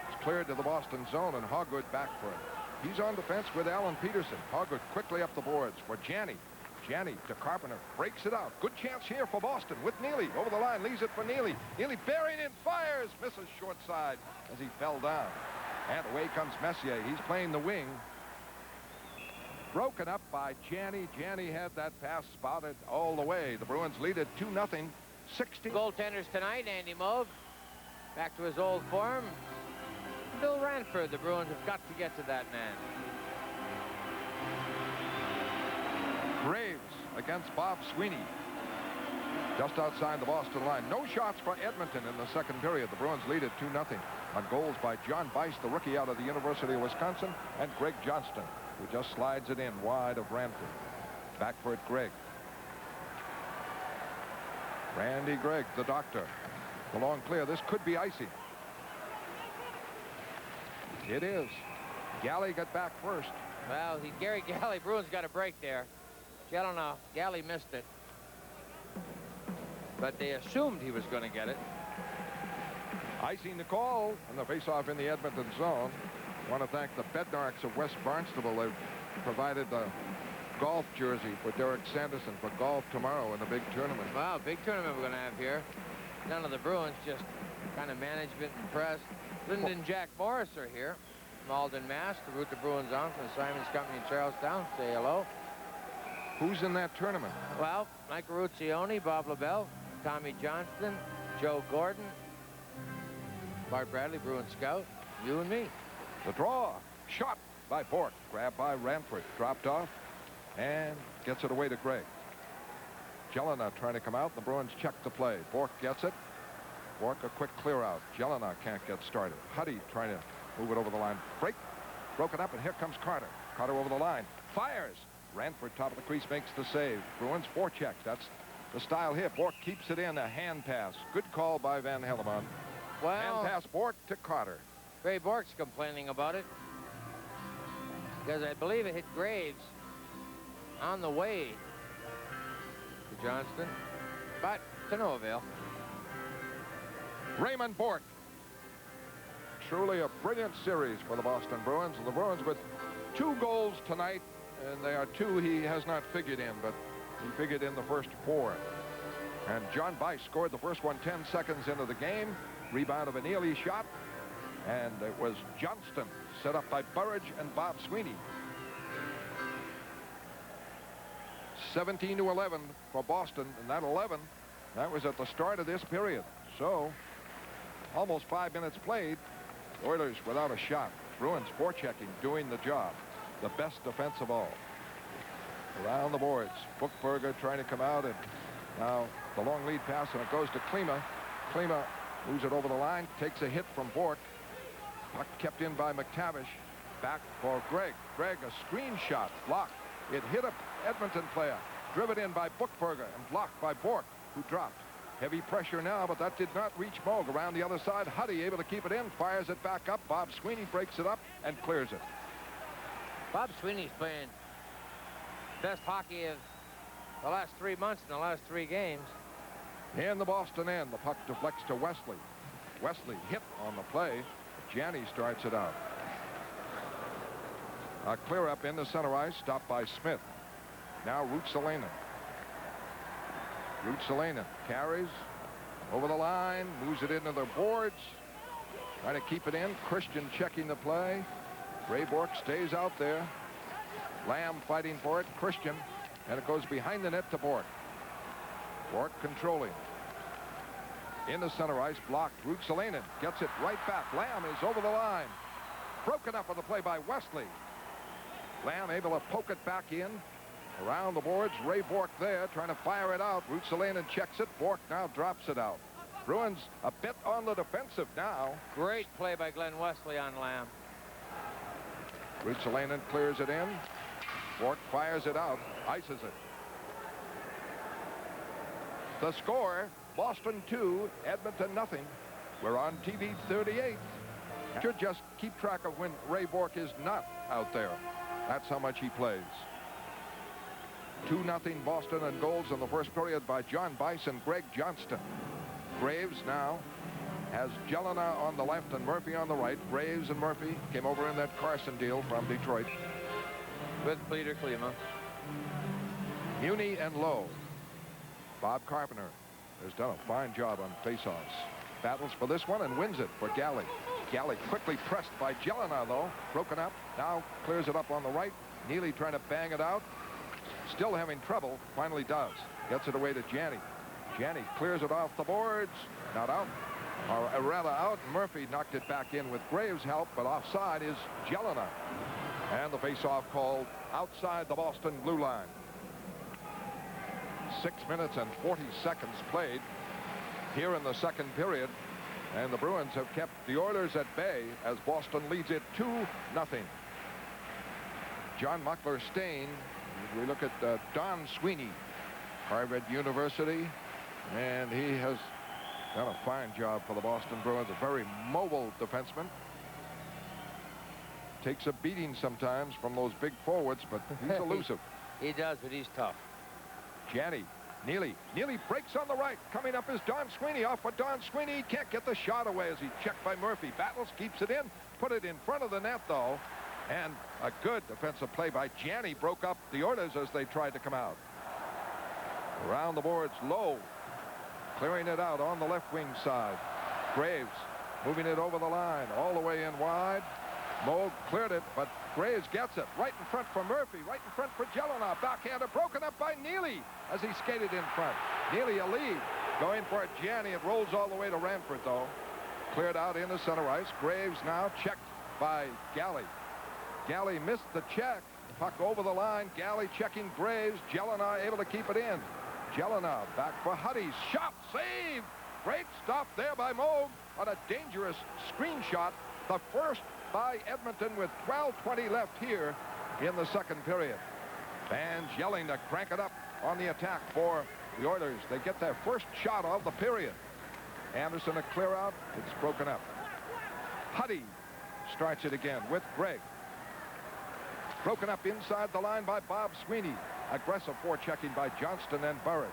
It's cleared to the Boston zone, and Hoggood back for it. He's on defense with Alan Peterson. Hoggood quickly up the boards for Janney. Janney to Carpenter. Breaks it out. Good chance here for Boston with Neely. Over the line. Leaves it for Neely. Neely burying in. Fires. Misses short side as he fell down. And away comes Messier. He's playing the wing. Broken up by Janney. Janney had that pass spotted all the way. The Bruins lead it 2-0. 16.
Goaltenders tonight, Andy Moog. Back to his old form. Bill Ranford. The Bruins have got to get to that man.
Graves against Bob Sweeney. Just outside the Boston line. No shots for Edmonton in the second period. The Bruins lead it 2-0 on goals by John Bice, the rookie out of the University of Wisconsin, and Greg Johnston, who just slides it in wide of Ranford. Back for it, Greg. Randy Gregg, the doctor. The long clear. This could be icy. It is. Galley got back first.
Well, Gary Galley. Bruins got a break there. I don't know. Galley missed it. But they assumed he was going to get it.
Icing the call and the faceoff in the Edmonton zone. I want to thank the Bednarks of West Barnstable. They've provided the golf jersey for Derek Sanderson for golf tomorrow in the big tournament.
Wow, big tournament we're going to have here. None of the Bruins, just kind of management and press. Lyndon and Jack Morris are here. Malden, Mass. To root the Bruins on from the Simons Company in Charlestown. Say hello.
Who's in that tournament?
Well, Mike Ruccioni, Bob LaBelle, Tommy Johnston, Joe Gordon, Bart Bradley, Bruin Scout, you and me.
The draw. Shot by Bork. Grabbed by Ranford. Dropped off and gets it away to Gregg. Jelena trying to come out. The Bruins check the play. Bork gets it. Bork a quick clear out. Jelena can't get started. Huddy trying to move it over the line. Broken up, and here comes Carter. Carter over the line. Fires. Ranford, top of the crease, makes the save. Bruins forecheck. That's the style here. Bork keeps it in. A hand pass. Good call by Van Hellemond.
Well,
hand pass Bork to Carter.
Ray Bork's complaining about it because I believe it hit Graves on the way to Johnston, but to no avail.
Raymond Bork. Truly a brilliant series for the Boston Bruins. And the Bruins with 2 goals tonight. And they are 2 he has not figured in, but he figured in the first 4. And John Bice scored the first one 10 seconds into the game. Rebound of a Neely shot. And it was Johnston set up by Burridge and Bob Sweeney. 17-11 for Boston. And that 11, that was at the start of this period. So almost 5 minutes played. Oilers without a shot. Bruins forechecking, doing the job. The best defense of all. Around the boards. Buchberger trying to come out, and now the long lead pass, and it goes to Klima. Klima moves it over the line, takes a hit from Bork. Puck kept in by McTavish. Back for Gregg. Gregg, a screen shot, blocked. It hit a Edmonton player. Driven in by Buchberger and blocked by Bork, who dropped. Heavy pressure now, but that did not reach Moog. Around the other side, Huddy able to keep it in, fires it back up. Bob Sweeney breaks it up and clears it.
Bob Sweeney's playing best hockey of the last 3 months in the last 3 games.
In the Boston end, the puck deflects to Wesley. Wesley hit on the play. Janney starts it out. A clear up in the center ice, stopped by Smith. Now Ruotsalainen. Ruotsalainen carries over the line, moves it into the boards. Trying to keep it in. Christian checking the play. Ray Bork stays out there. Lamb fighting for it. Christian. And it goes behind the net to Bork. Bork controlling. In the center ice, blocked. Ruotsalainen gets it right back. Lamb is over the line. Broken up on the play by Wesley. Lamb able to poke it back in. Around the boards, Ray Bork there trying to fire it out. Ruotsalainen checks it. Bork now drops it out. Bruins a bit on the defensive now.
Great play by Glenn Wesley on Lamb.
Ruotsalainen clears it in. Bork fires it out, ices it. The score, Boston 2, Edmonton nothing. We're on TV 38. Should just keep track of when Ray Bork is not out there. That's how much he plays. 2-0 Boston, and goals in the first period by John Bice and Greg Johnston. Graves now has Jelena on the left and Murphy on the right. Graves and Murphy came over in that Carson deal from Detroit.
With Peter Klima.
Muni and Lowe. Bob Carpenter has done a fine job on faceoffs. Battles for this one and wins it for Galley. Galley quickly pressed by Jelena, though. Broken up. Now clears it up on the right. Neely trying to bang it out. Still having trouble. Finally does. Gets it away to Janney. Janney clears it off the boards. Not out. Or rather out. Murphy knocked it back in with Graves' help, but offside is Jelena. And the faceoff called outside the Boston blue line. 6 minutes and 40 seconds played here in the second period. And the Bruins have kept the Oilers at bay as Boston leads it 2-0. John Muckler-Stein. We look at Don Sweeney, Harvard University, and he has done a fine job for the Boston Bruins. A very mobile defenseman. Takes a beating sometimes from those big forwards, but he's elusive.
He does, but he's tough.
Janney. Neely breaks on the right. Coming up is Don Sweeney. Off with Don Sweeney. Can't get the shot away as he checked by Murphy. Battles, keeps it in. Put it in front of the net, though. And a good defensive play by Janney broke up the Oilers as they tried to come out. Around the boards, Lowe. Clearing it out on the left wing side. Graves moving it over the line. All the way in wide. Moog cleared it, but Graves gets it right in front for Murphy, right in front for Jelena. Backhander broken up by Neely as he skated in front. Neely a lead. Going for it, Janney. It rolls all the way to Ranford, though. Cleared out into center ice. Graves now checked by Galley. Galley missed the check. Puck over the line. Galley checking Graves. Jelena able to keep it in. Jelena back for Huddy. Shot save. Great stop there by Moog on a dangerous screen shot. The first by Edmonton with 12:20 left here in the second period. Fans yelling to crank it up on the attack for the Oilers. They get their first shot of the period. Anderson a clear out. It's broken up. Huddy starts it again with Gregg. Broken up inside the line by Bob Sweeney. Aggressive forechecking by Johnston and Burridge.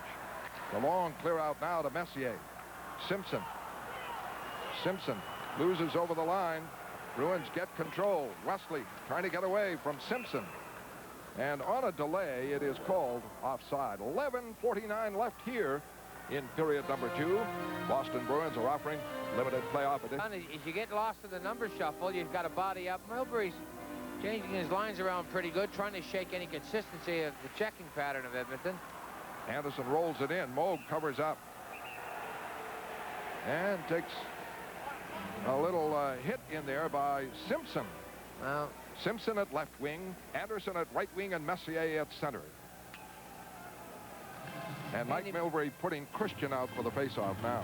The long clear out now to Messier. Simpson loses over the line. Bruins get control. Wesley trying to get away from Simpson. And on a delay, it is called offside. 11:49 left here in period number 2. Boston Bruins are offering limited playoff edition.
If you get lost in the number shuffle, you've got to body up. Milbury's changing his lines around pretty good, trying to shake any consistency of the checking pattern of Edmonton.
Anderson rolls it in. Moog covers up. And takes a little hit in there by Simpson.
Well,
Simpson at left wing, Anderson at right wing, and Messier at center. And Mike Milbury putting Christian out for the faceoff now,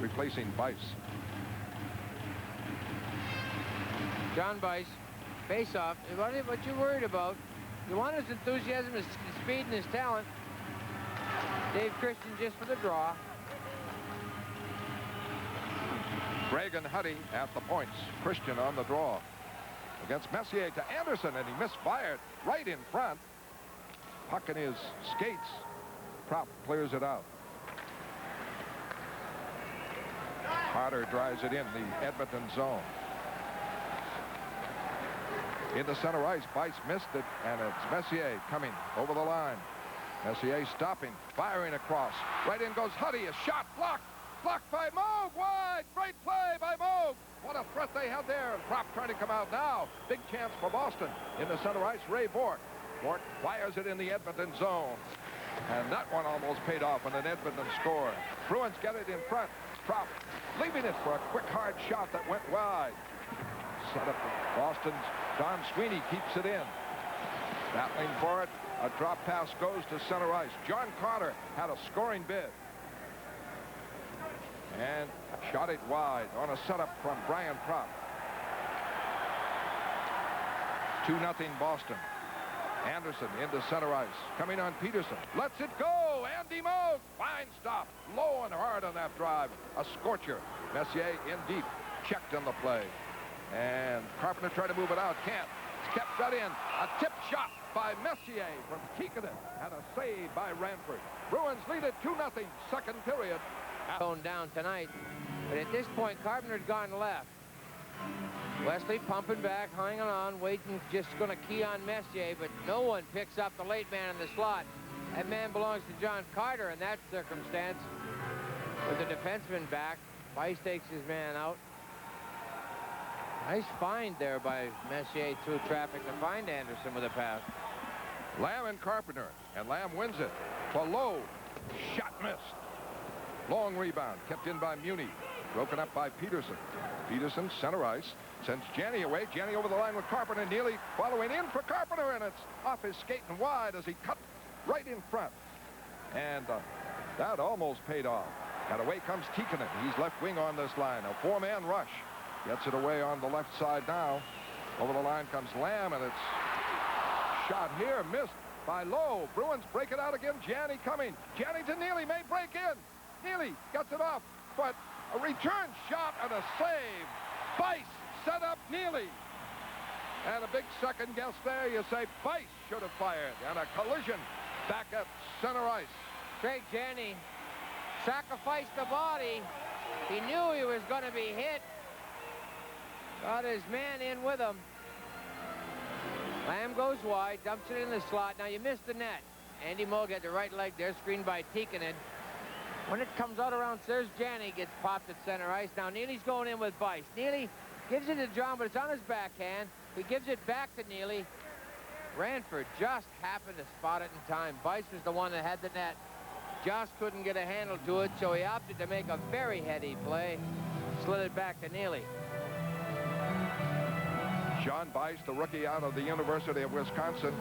replacing Bice.
John Bice, faceoff. What you worried about? You want his enthusiasm, his speed, and his talent. Dave Christian just for the draw.
Gregg and Huddy at the points. Christian on the draw. Against Messier to Anderson, and he misfired right in front. Puck in his skates. Prop clears it out. Carter drives it in the Edmonton zone. In the center ice, Bice missed it, and it's Messier coming over the line. Messier stopping, firing across. Right in goes Huddy. A shot blocked. Blocked by Moog. Wide. Great play by Moog. What a threat they had there. Prop trying to come out now. Big chance for Boston. In the center ice, Ray Bourque. Bourque fires it in the Edmonton zone. And that one almost paid off on an Edmonton score. Bruins get it in front. Prop leaving it for a quick, hard shot that went wide. Set up Boston's Don Sweeney keeps it in. Battling for it. A drop pass goes to center ice. John Carter had a scoring bid. And shot it wide on a setup from Brian Prop. 2-0 Boston. Anderson into center ice. Coming on Peterson. Lets it go. Andy Moog. Fine stop. Low and hard on that drive. A scorcher. Messier in deep. Checked on the play. And Carpenter tried to move it out. Can't. It's kept that in. A tip shot by Messier from Tikkanen, and a save by Ranford. Bruins lead it 2-0, second period.
Going down tonight, but at this point, Carpenter's gone left. Wesley pumping back, hanging on, waiting, just going to key on Messier, but no one picks up the late man in the slot. That man belongs to John Carter in that circumstance. With the defenseman back, Weiss takes his man out. Nice find there by Messier through traffic to find Anderson with a pass.
Lamb and Carpenter, and Lamb wins it. Below, shot missed. Long rebound, kept in by Muni. Broken up by Peterson. Peterson, center ice, sends Janney away. Janney over the line with Carpenter. Neely following in for Carpenter, and it's off his skate and wide as he cut right in front. And that almost paid off. And away comes Tikkanen. He's left wing on this line. A four-man rush. Gets it away on the left side now. Over the line comes Lamb, and it's shot here, missed by Lowe. Bruins break it out again. Janney coming. Janney to Neely, may break in. Neely gets it off, but a return shot and a save. Weiss set up Neely. And a big second guess there. You say Weiss should have fired. And a collision back at center ice.
Craig Janney sacrificed the body. He knew he was going to be hit. Got his man in with him. Lamb goes wide, dumps it in the slot. Now you missed the net. Andy Moe got the right leg there, screened by Tikkanen. When it comes out around, there's Janney, gets popped at center ice. Now Neely's going in with Weiss. Neely gives it to John, but it's on his backhand. He gives it back to Neely. Ranford just happened to spot it in time. Weiss was the one that had the net. Just couldn't get a handle to it, so he opted to make a very heady play. Slid it back to Neely.
John Weiss, the rookie out of the University of Wisconsin,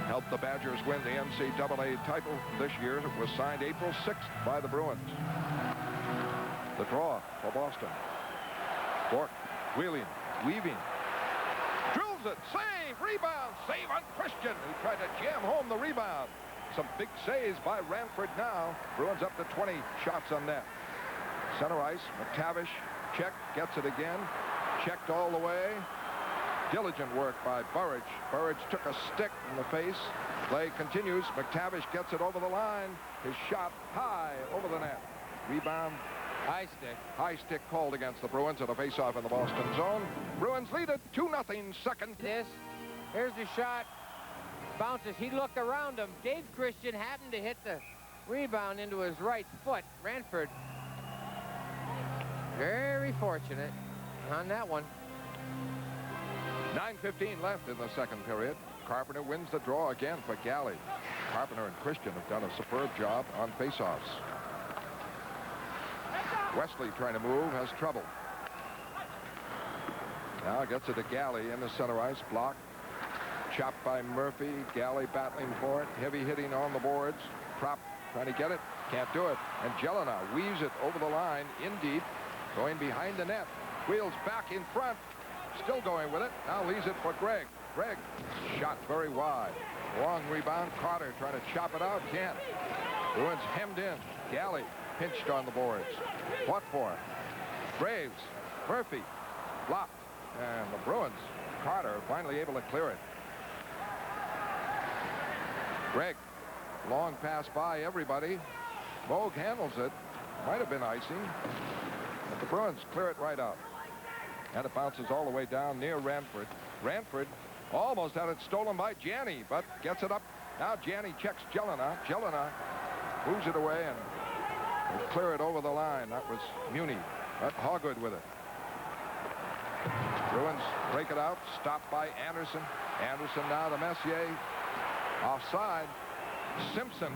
helped the Badgers win the NCAA title this year. It was signed April 6th by the Bruins. The draw for Boston. Bork wheeling, weaving. Drills it, save, rebound, save on Christian, who tried to jam home the rebound. Some big saves by Ranford now. Bruins up to 20 shots on net. Center ice, McTavish, check, gets it again. Checked all the way. Diligent work by Burridge. Burridge took a stick in the face. Play continues. McTavish gets it over the line. His shot high over the net. Rebound.
High stick.
High stick called against the Bruins at a face-off in the Boston zone. Bruins lead it 2-0 second.
Here's the shot. Bounces. He looked around him. Dave Christian happened to hit the rebound into his right foot. Ranford very fortunate on that one.
9:15 left in the second period. Carpenter wins the draw again for Galley. Carpenter and Christian have done a superb job on faceoffs. Wesley trying to move, has trouble. Now gets it to Galley in the center ice. Block. Chopped by Murphy. Galley battling for it. Heavy hitting on the boards. Prop trying to get it. Can't do it. And Jelena weaves it over the line in deep. Going behind the net. Wheels back in front. Still going with it. Now leaves it for Gregg. Gregg shot very wide. Long rebound. Carter trying to chop it out. Can't. Bruins hemmed in. Galley pinched on the boards. Fought for it. Graves. Murphy. Blocked. And the Bruins, Carter, finally able to clear it. Gregg. Long pass by everybody. Moog handles it. Might have been icing. But the Bruins clear it right out. And it bounces all the way down near Ranford. Ranford almost had it stolen by Janney, but gets it up. Now Janney checks Jelena. Jelena moves it away and will clear it over the line. That was Muni. But Hoggood with it. Bruins break it out. Stopped by Anderson. Anderson now to Messier. Offside. Simpson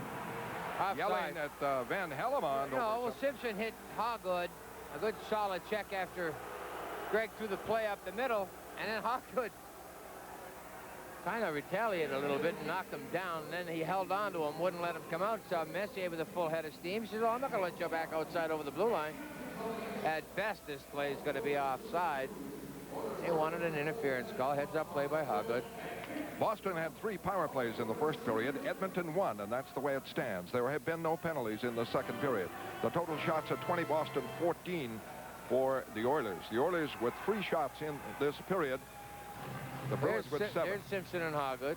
Offside.
yelling at Van Hellemond.
No, well, Simpson hit Hoggood. A good solid check after Gregg threw the play up the middle, and then Hoggood kind of retaliated a little bit and knocked him down, and then he held on to him, wouldn't let him come out. So Messier with a full head of steam. He says, oh, I'm not going to let you back outside over the blue line. At best, this play is going to be offside. They wanted an interference call. Heads-up play by Hoggood.
Boston had 3 power plays in the first period. Edmonton won, and that's the way it stands. There have been no penalties in the second period. The total shots at 20, Boston 14 for the Oilers. The Oilers with 3 shots in this period. The Bruins with 7.
There's Simpson and Hoggood.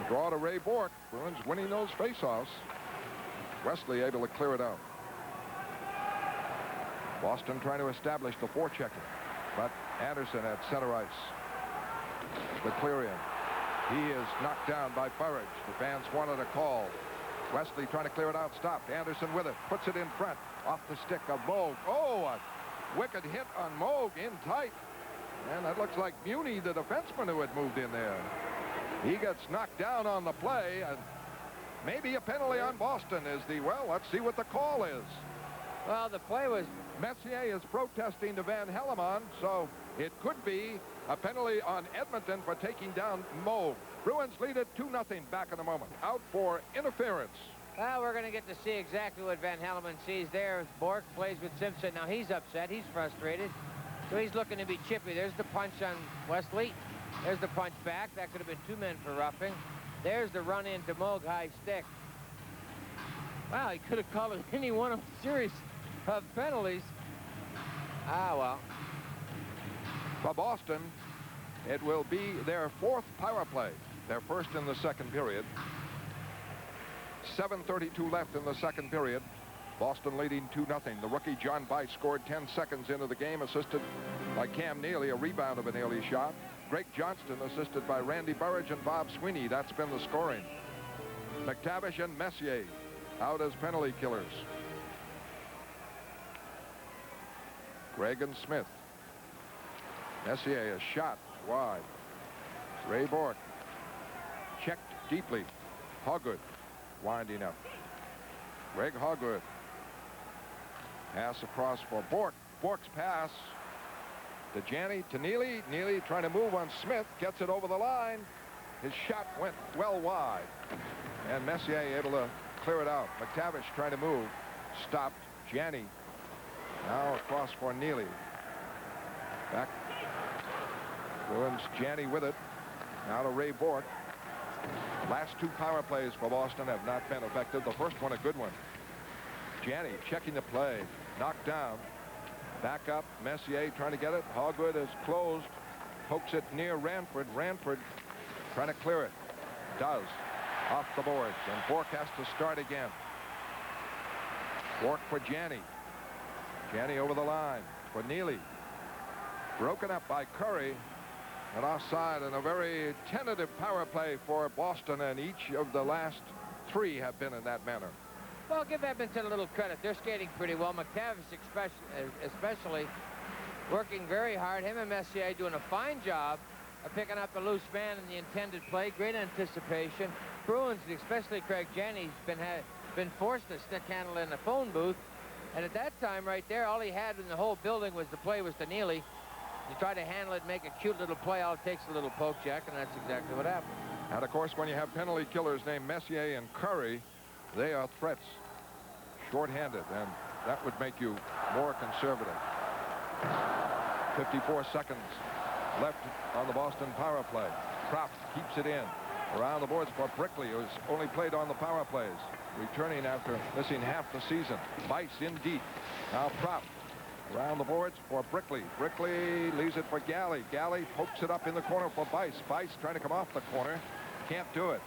The draw to Ray Bork. Bruins winning those faceoffs. Wesley able to clear it out. Boston trying to establish the forechecking, but Anderson at center ice. The clear in. He is knocked down by Burridge. The fans wanted a call. Wesley trying to clear it out, stopped. Anderson with it, puts it in front, off the stick of Moog. Oh, a wicked hit on Moog in tight. And that looks like Muni, the defenseman, who had moved in there. He gets knocked down on the play, and maybe a penalty on Boston is the, well, let's see what the call is.
Well, the play was...
Messier is protesting to Van Hellemond, so it could be a penalty on Edmonton for taking down Moog. Bruins lead it 2-0 back in a moment. Out for interference.
Well, we're going to get to see exactly what Van Hellemond sees there. Bork plays with Simpson. Now he's upset. He's frustrated. So he's looking to be chippy. There's the punch on Wesley. There's the punch back. That could have been 2 men for roughing. There's the run into Moog high stick. Wow, he could have called it any one of a series of penalties. Ah, well.
For Boston, it will be their 4th power play. Their first in the second period. 7:32 left in the second period. Boston leading 2-0. The rookie John Bice scored 10 seconds into the game, assisted by Cam Neely, a rebound of a Neely shot. Greg Johnston assisted by Randy Burridge and Bob Sweeney. That's been the scoring. McTavish and Messier out as penalty killers. Gregg and Smith. Messier is shot wide. Ray Bork checked deeply. Hoggood winding up. Greg Hoggood. Pass across for Bork. Bork's pass to Janney, to Neely. Neely trying to move on Smith. Gets it over the line. His shot went well wide. And Messier able to clear it out. McTavish trying to move. Stopped. Janney. Now across for Neely. Back. Bruins. Janney with it. Now to Ray Bork. Last 2 power plays for Boston have not been effective. The first one a good one. Janney checking the play. Knocked down. Back up. Messier trying to get it. Hoggood is closed. Pokes it near Ranford. Ranford trying to clear it. Does. Off the boards. And Bork has to start again. Bork for Janney. Janney over the line for Neely. Broken up by Curry. And offside, and a very tentative power play for Boston, and each of the last 3 have been in that manner.
Well, give Edmonton a little credit. They're skating pretty well. McTavish especially working very hard. Him and Messier doing a fine job of picking up the loose man in the intended play. Great anticipation. Bruins, especially Craig Janney's been forced to stick handle in the phone booth. And at that time right there, all he had in the whole building was the play was to Neely. You try to handle it, make a cute little play. All it takes a little poke check, and that's exactly what happened.
And of course, when you have penalty killers named Messier and Curry, they are threats, short-handed, and that would make you more conservative. 54 seconds left on the Boston power play. Propp keeps it in. Around the boards for Brickley, who's only played on the power plays, returning after missing half the season. Bice in deep. Now Propp. Around the boards for Brickley. Brickley leaves it for Galley. Galley pokes it up in the corner for Bice. Bice trying to come off the corner. Can't do it.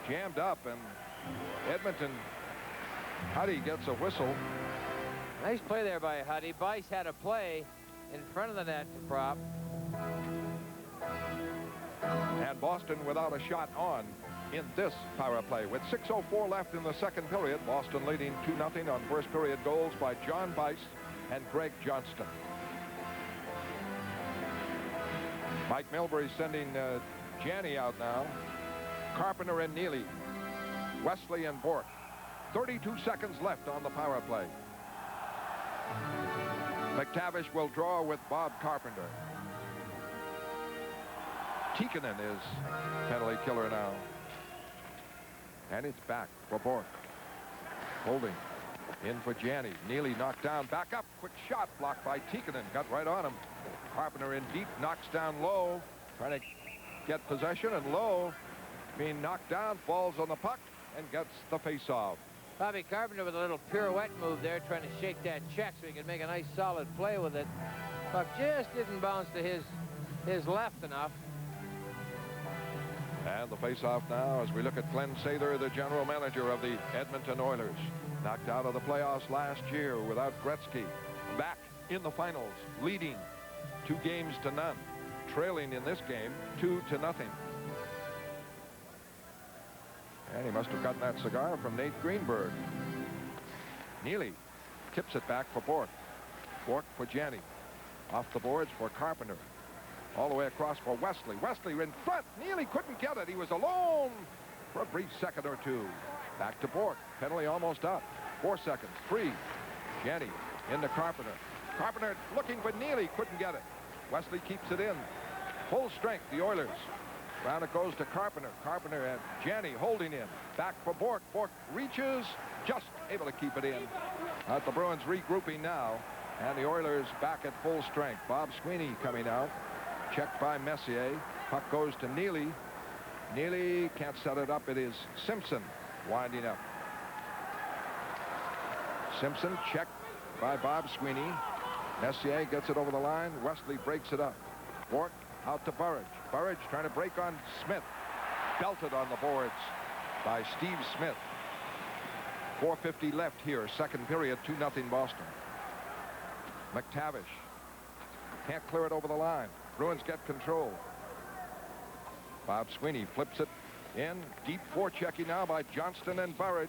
Jammed up, and Edmonton, Huddy gets a whistle.
Nice play there by Huddy. Bice had a play in front of the net to Propp.
And Boston without a shot on in this power play. With 6:04 left in the second period, Boston leading 2-0 on first period goals by John Bice and Greg Johnston. Mike Milbury sending Janney out now. Carpenter and Neely. Wesley and Bork. 32 seconds left on the power play. McTavish will draw with Bob Carpenter. Tikkanen is penalty killer now. And it's back for Bork. Holding. In for Janney. Neely knocked down. Back up. Quick shot blocked by Tikkanen. Got right on him. Carpenter in deep. Knocks down Lowe. Trying to get possession. And Lowe, being knocked down, falls on the puck and gets the face-off.
Bobby Carpenter with a little pirouette move there, trying to shake that check so he could make a nice solid play with it. Puck just didn't bounce to his left enough.
And the face-off now as we look at Glenn Sather, the general manager of the Edmonton Oilers. Knocked out of the playoffs last year without Gretzky. Back in the finals, leading 2-0. Trailing in this game 2-0. And he must have gotten that cigar from Nate Greenberg. Neely tips it back for Bork. Bork for Janney. Off the boards for Carpenter. All the way across for Wesley. Wesley in front. Neely couldn't get it. He was alone for a brief second or two. Back to Bork. Penalty almost up. 4 seconds. 3. Janney into Carpenter. Carpenter looking for Neely. Couldn't get it. Wesley keeps it in. Full strength, the Oilers. Round it goes to Carpenter. Carpenter and Janney holding in. Back for Bork. Bork reaches. Just able to keep it in. The Bruins regrouping now. And the Oilers back at full strength. Bob Sweeney coming out. Checked by Messier. Puck goes to Neely. Neely can't set it up. It is Simpson winding up. Simpson checked by Bob Sweeney. Messier gets it over the line. Wesley breaks it up. Bork out to Burridge. Burridge trying to break on Smith. Belted on the boards by Steve Smith. 4:50 left here. Second period. 2-0 Boston. McTavish can't clear it over the line. Bruins get control. Bob Sweeney flips it in. Deep forechecking now by Johnston and Burridge.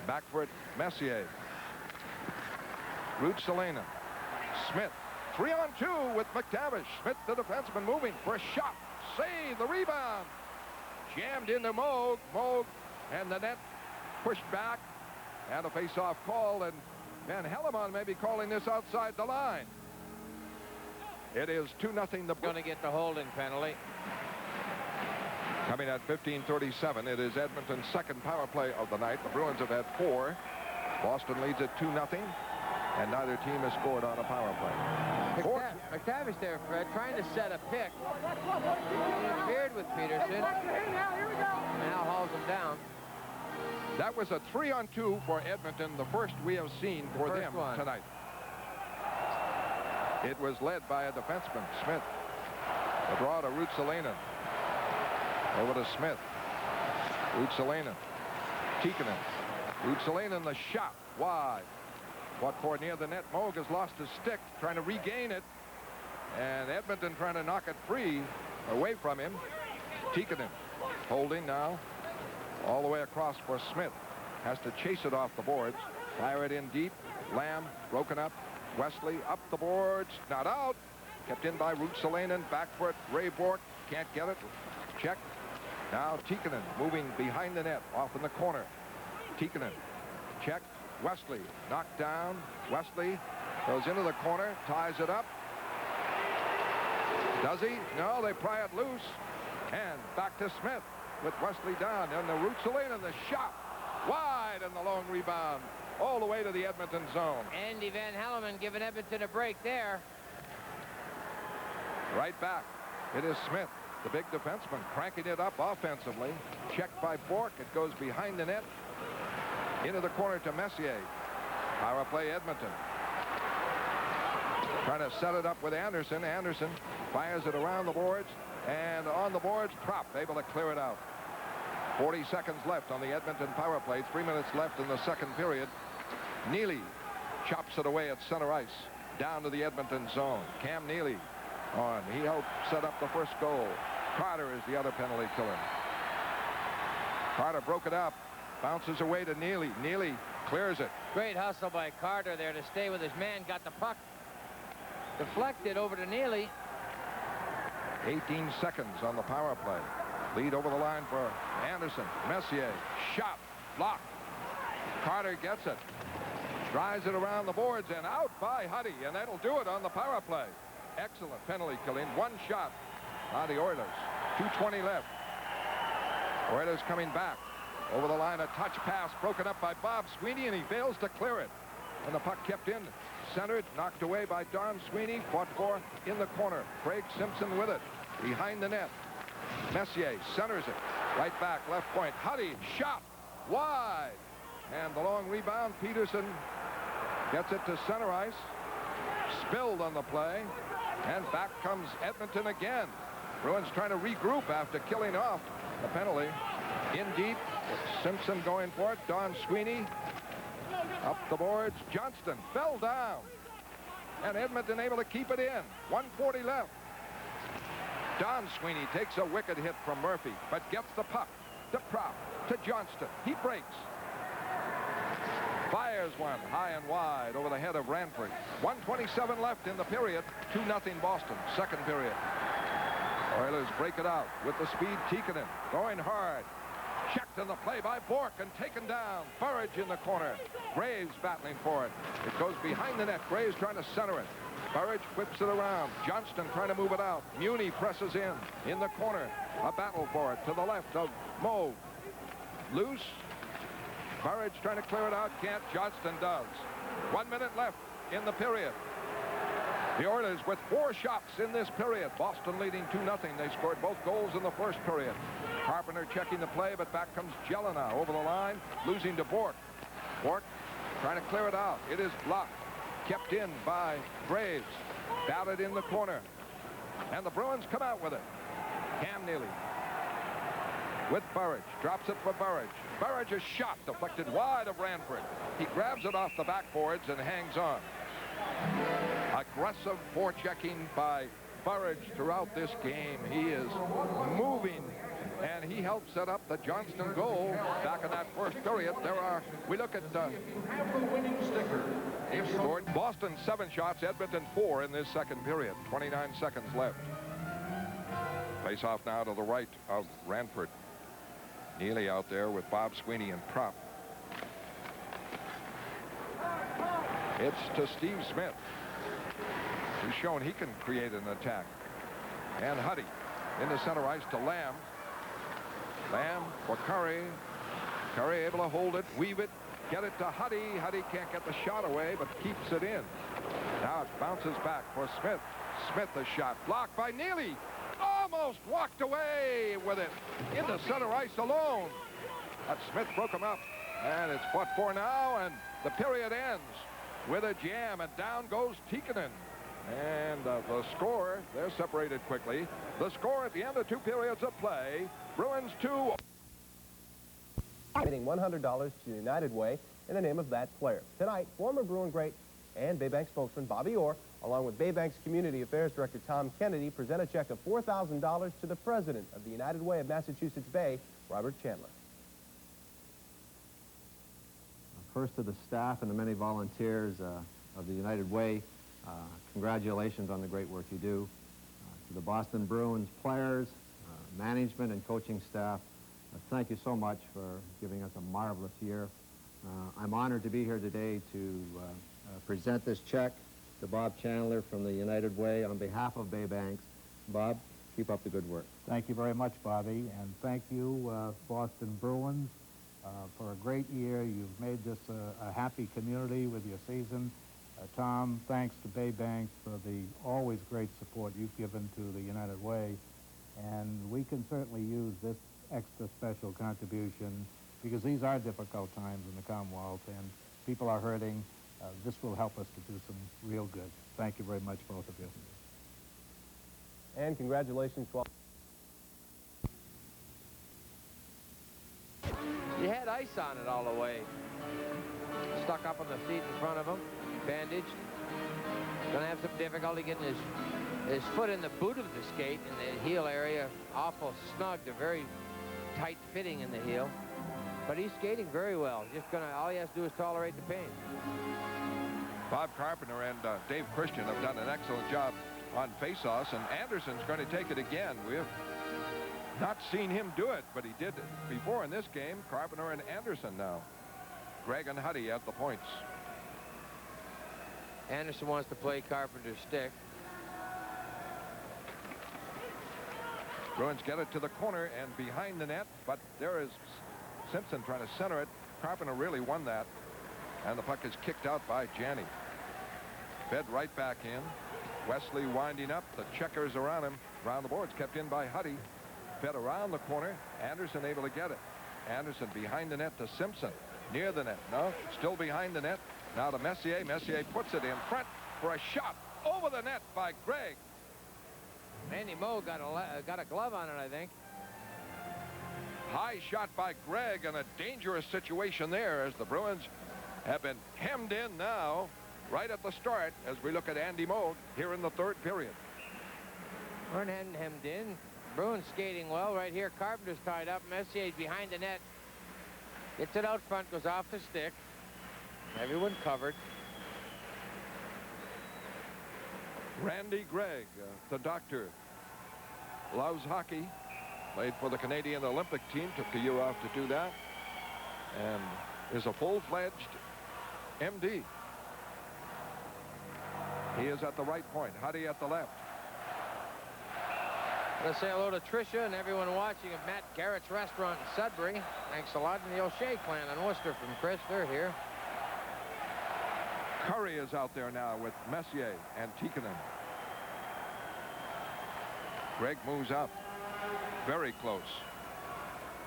Back for it, Messier. Ruud-Salena. Smith. 3-on-2 with McTavish. Smith, the defenseman, moving for a shot. Save the rebound. Jammed into Moog. Moog and the net pushed back. And a face-off call. And Van Hellemond may be calling this outside the line. It is 2-0. The
Going to get the holding penalty.
Coming at 15:37, it is Edmonton's second power play of the night. The Bruins have had 4. Boston leads at 2-0, and neither team has scored on a power play.
McTavish there, Fred, trying to set a pick. He interfered with Peterson. Now hauls him down.
That was a 3-on-2 for Edmonton, the first we have seen for them tonight. It was led by a defenseman, Smith. The draw to Ruud-Salena. Over to Smith. Ruud-Salena. Tikkanen. Ruud-Salena, the shot wide. Fought for near the net. Moog has lost his stick, trying to regain it. And Edmonton trying to knock it free away from him. Tikkanen holding now. All the way across for Smith. Has to chase it off the boards. Fire it in deep. Lamb broken up. Wesley up the boards. Not out. Kept in by Ruud-Salena. Back for it. Ray Bork can't get it. Check. Now Tikkanen moving behind the net. Off in the corner. Tikkanen. Check. Wesley knocked down. Wesley goes into the corner. Ties it up. Does he? No, they pry it loose. And back to Smith with Wesley down. And the Ruud-Salena, the shot. Wide and the long rebound. All the way to the Edmonton zone.
Andy Van Hellemond giving Edmonton a break there.
Right back. It is Smith, the big defenseman, cranking it up offensively. Checked by Bork. It goes behind the net. Into the corner to Messier. Power play Edmonton. Trying to set it up with Anderson. Anderson fires it around the boards. And on the boards, Prop able to clear it out. 40 seconds left on the Edmonton power play. 3 minutes left in the second period. Neely chops it away at center ice. Down to the Edmonton zone. Cam Neely on. He helped set up the first goal. Carter is the other penalty killer. Carter broke it up. Bounces away to Neely. Neely clears it.
Great hustle by Carter there to stay with his man. Got the puck deflected over to Neely.
18 seconds on the power play. Lead over the line for Anderson. Messier. Shot. Blocked. Carter gets it. Drives it around the boards and out by Huddy. And that'll do it on the power play. Excellent penalty killing. One shot on the Oilers. 2:20 left. Oilers coming back. Over the line, a touch pass broken up by Bob Sweeney, and he fails to clear it. And the puck kept in. Centered. Knocked away by Don Sweeney. Fought for in the corner. Craig Simpson with it. Behind the net. Messier centers it. Right back, left point. Huddy, shot. Wide. And the long rebound. Peterson gets it to center ice. Spilled on the play. And back comes Edmonton again. Bruins trying to regroup after killing off the penalty. In deep, Simpson going for it. Don Sweeney up the boards. Johnston fell down. And Edmonton able to keep it in. 1:40 left. Don Sweeney takes a wicked hit from Murphy, but gets the puck to Propp, to Johnston. He breaks. Fires one high and wide over the head of Ranford. 1:27 left in the period. 2-0 Boston. Second period. Oilers break it out with the speed. Tikkanen going hard. Checked in the play by Bork and taken down. Burridge in the corner. Graves battling for it. It goes behind the net. Graves trying to center it. Burridge whips it around. Johnston trying to move it out. Muni presses in the corner. A battle for it to the left of Mauve. Loose. Burridge trying to clear it out. Can't. Johnston does. 1 minute left in the period. The Oilers with 4 shots in this period. Boston leading 2-0. They scored both goals in the first period. Carpenter checking the play, but back comes Jelena over the line, losing to Bork. Bork trying to clear it out. It is blocked. Kept in by Graves. Batted in the corner. And the Bruins come out with it. Cam Neely with Burridge. Drops it for Burridge. Burridge's shot deflected wide of Ranford. He grabs it off the backboards and hangs on. Aggressive forechecking by Burridge throughout this game. He is moving, and he helped set up the Johnston goal back in that first period. We look at Boston 7 shots, Edmonton 4 in this second period. 29 seconds left. Face off now to the right of Ranford. Neely out there with Bob Sweeney and Propp. It's to Steve Smith. He's shown he can create an attack. And Huddy in the center ice to Lamb. Lamb for Curry. Curry able to hold it, weave it, get it to Huddy. Huddy can't get the shot away, but keeps it in. Now it bounces back for Smith. Smith a shot blocked by Neely. Almost walked away with it into center ice alone. But Smith broke him up. And it's fought for now, and the period ends with a jam, and down goes Tikkanen. And the score, they're separated quickly. The score at the end of 2 periods of play, Bruins 2.
Getting $100 to United Way in the name of that player. Tonight, former Bruin great and Baybank spokesman Bobby Orr, along with Baybank's Community Affairs Director Tom Kennedy, present a check of $4,000 to the president of the United Way of Massachusetts Bay, Robert Chandler.
First to the staff and the many volunteers of the United Way, congratulations on the great work you do. To the Boston Bruins players, management and coaching staff, thank you so much for giving us a marvelous year. I'm honored to be here today to present this check to Bob Chandler from the United Way on behalf of Baybanks. Bob, keep up the good work.
Thank you very much, Bobby, and thank you, Boston Bruins, for a great year. You've made this a happy community with your season. Tom, thanks to Baybanks for the always great support you've given to the United Way, and we can certainly use this extra special contribution because these are difficult times in the Commonwealth and people are hurting. This will help us to do some real good. Thank you very much, both of you.
And congratulations to all.
He had ice on it all the way. Stuck up on the seat in front of him, bandaged. Gonna have some difficulty getting his foot in the boot of the skate in the heel area. Awful snug. They're very tight fitting in the heel. But he's skating very well. All he has to do is tolerate the pain.
Bob Carpenter and Dave Christian have done an excellent job on faceoffs, and Anderson's going to take it again. We've not seen him do it, but he did it before in this game. Carpenter and Anderson now. Gregg and Huddy at the points.
Anderson wants to play Carpenter's stick.
Bruins get it to the corner and behind the net, but there is Simpson trying to center it. Carpenter really won that, and the puck is kicked out by Janney. Fed right back in. Wesley winding up. The checkers around him. Around the boards kept in by Huddy. Fed around the corner. Anderson able to get it. Anderson behind the net to Simpson. Near the net. No, still behind the net. Now to Messier. Messier puts it in front for a shot over the net by Gregg.
Andy Moe got a glove on it, I think.
High shot by Gregg, and a dangerous situation there as the Bruins have been hemmed in now right at the start as we look at Andy Moe here in the third period.
We're hemmed in. Bruins skating well right here. Carpenter's tied up. Messier's behind the net. Gets it out front, goes off the stick. Everyone covered.
Randy Gregg, the doctor, loves hockey. Played for the Canadian Olympic team, took a year off to do that, and is a full-fledged MD. He is at the right point. Huddy at the left.
I'm going to say hello to Tricia and everyone watching at Matt Garrett's restaurant in Sudbury. Thanks a lot. And the O'Shea clan on Worcester from Chris. They're here.
Curry is out there now with Messier and Tikkanen. Gregg moves up. Very close.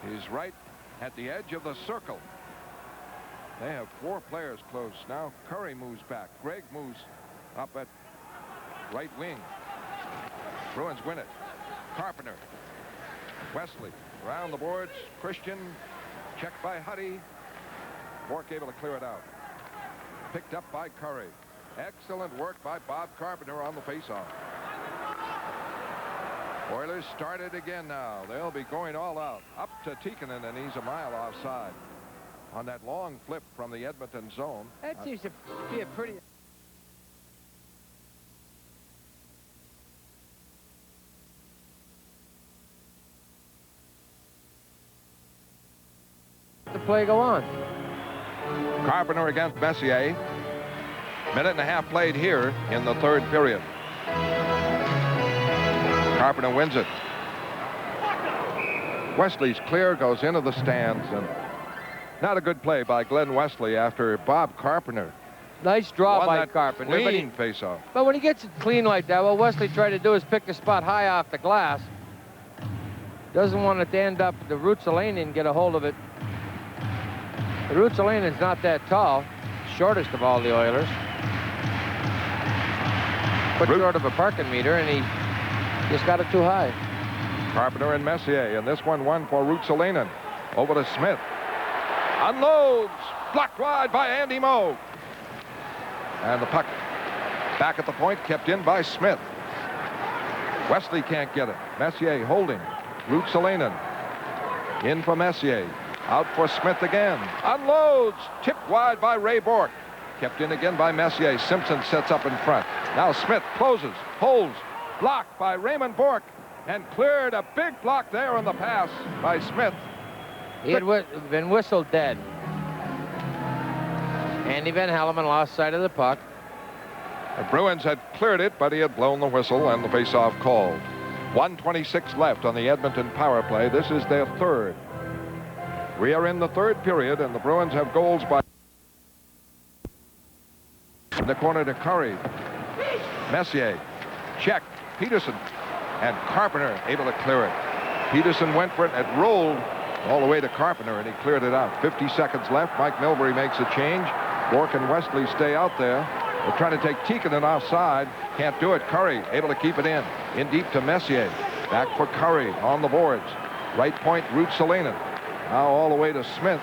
He's right at the edge of the circle. They have 4 players close now. Curry moves back. Gregg moves up at right wing. Bruins win it. Carpenter. Wesley around the boards. Christian checked by Huddy. Bork able to clear it out. Picked up by Curry. Excellent work by Bob Carpenter on the faceoff. Oilers started again now. They'll be going all out. Up to Tikkanen, and he's a mile offside on that long flip from the Edmonton zone.
That seems to be a pretty... The play go on.
Carpenter against Messier. Minute and a half played here in the third period. Carpenter wins it. Wesley's clear, goes into the stands, and not a good play by Glenn Wesley after Bob Carpenter.
Nice draw
won
by
that
Carpenter.
Clean face-off.
But when he gets it clean like that, what Wesley tried to do is pick the spot high off the glass. Doesn't want it to end up the Ruotsalainen and get a hold of it. The Ruotsalainen's not that tall. Shortest of all the Oilers. Put short of a parking meter, and he just got it too high.
Carpenter and Messier, and this one for Ruotsalainen. Over to Smith. Unloads. Blocked wide by Andy Moe. And the puck back at the point, kept in by Smith. Wesley can't get it. Messier holding. Ruotsalainen. In for Messier. Out for Smith again. Unloads. Tipped wide by Ray Bork. Kept in again by Messier. Simpson sets up in front. Now Smith closes. Holds. Blocked by Raymond Bork. And cleared. A big block there on the pass by Smith.
He had been whistled dead. Andy Van Hellemond lost sight of the puck.
The Bruins had cleared it, but he had blown the whistle and the faceoff called. 1:26 left on the Edmonton power play. This is their third. We are in the third period, and the Bruins have goals by... In the corner to Curry. Messier. Check. Peterson. And Carpenter able to clear it. Peterson went for it. It rolled all the way to Carpenter, and he cleared it out. 50 seconds left. Mike Milbury makes a change. Bork and Wesley stay out there. They're trying to take Tikkanen offside. Can't do it. Curry able to keep it in. In deep to Messier. Back for Curry on the boards. Right point, Ruotsalainen. Now all the way to Smith.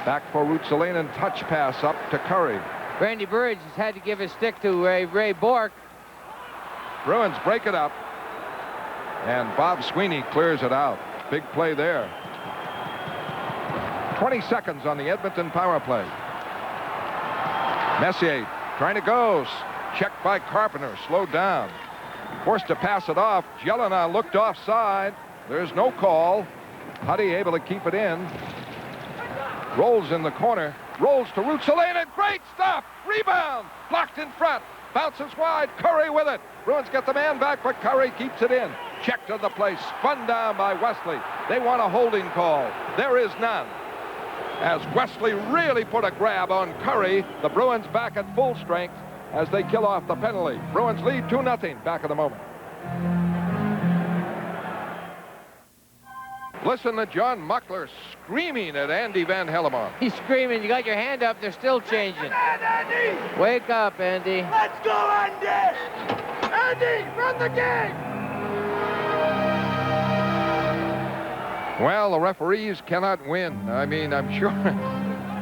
Back for Ruotsalainen. Touch pass up to Curry.
Randy Burridge has had to give his stick to Ray Bork.
Bruins break it up. And Bob Sweeney clears it out. Big play there. 20 seconds on the Edmonton power play. Messier trying to go. Checked by Carpenter. Slowed down. Forced to pass it off. Jelena looked offside. There's no call. Huddy able to keep it in. Rolls in the corner. Rolls to Ruotsalainen. Great stop. Rebound. Blocked in front. Bounces wide. Curry with it. Bruins get the man back, but Curry keeps it in. Check to the place. Spun down by Wesley. They want a holding call. There is none. As Wesley really put a grab on Curry, the Bruins back at full strength as they kill off the penalty. Bruins lead 2-0. Back in a moment. Listen to John Muckler screaming at Andy Van Hellemond.
He's screaming, you got your hand up, they're still changing.
Andy!
Wake up, Andy.
Let's go, Andy! Andy, run the game!
Well, the referees cannot win. I mean, I'm sure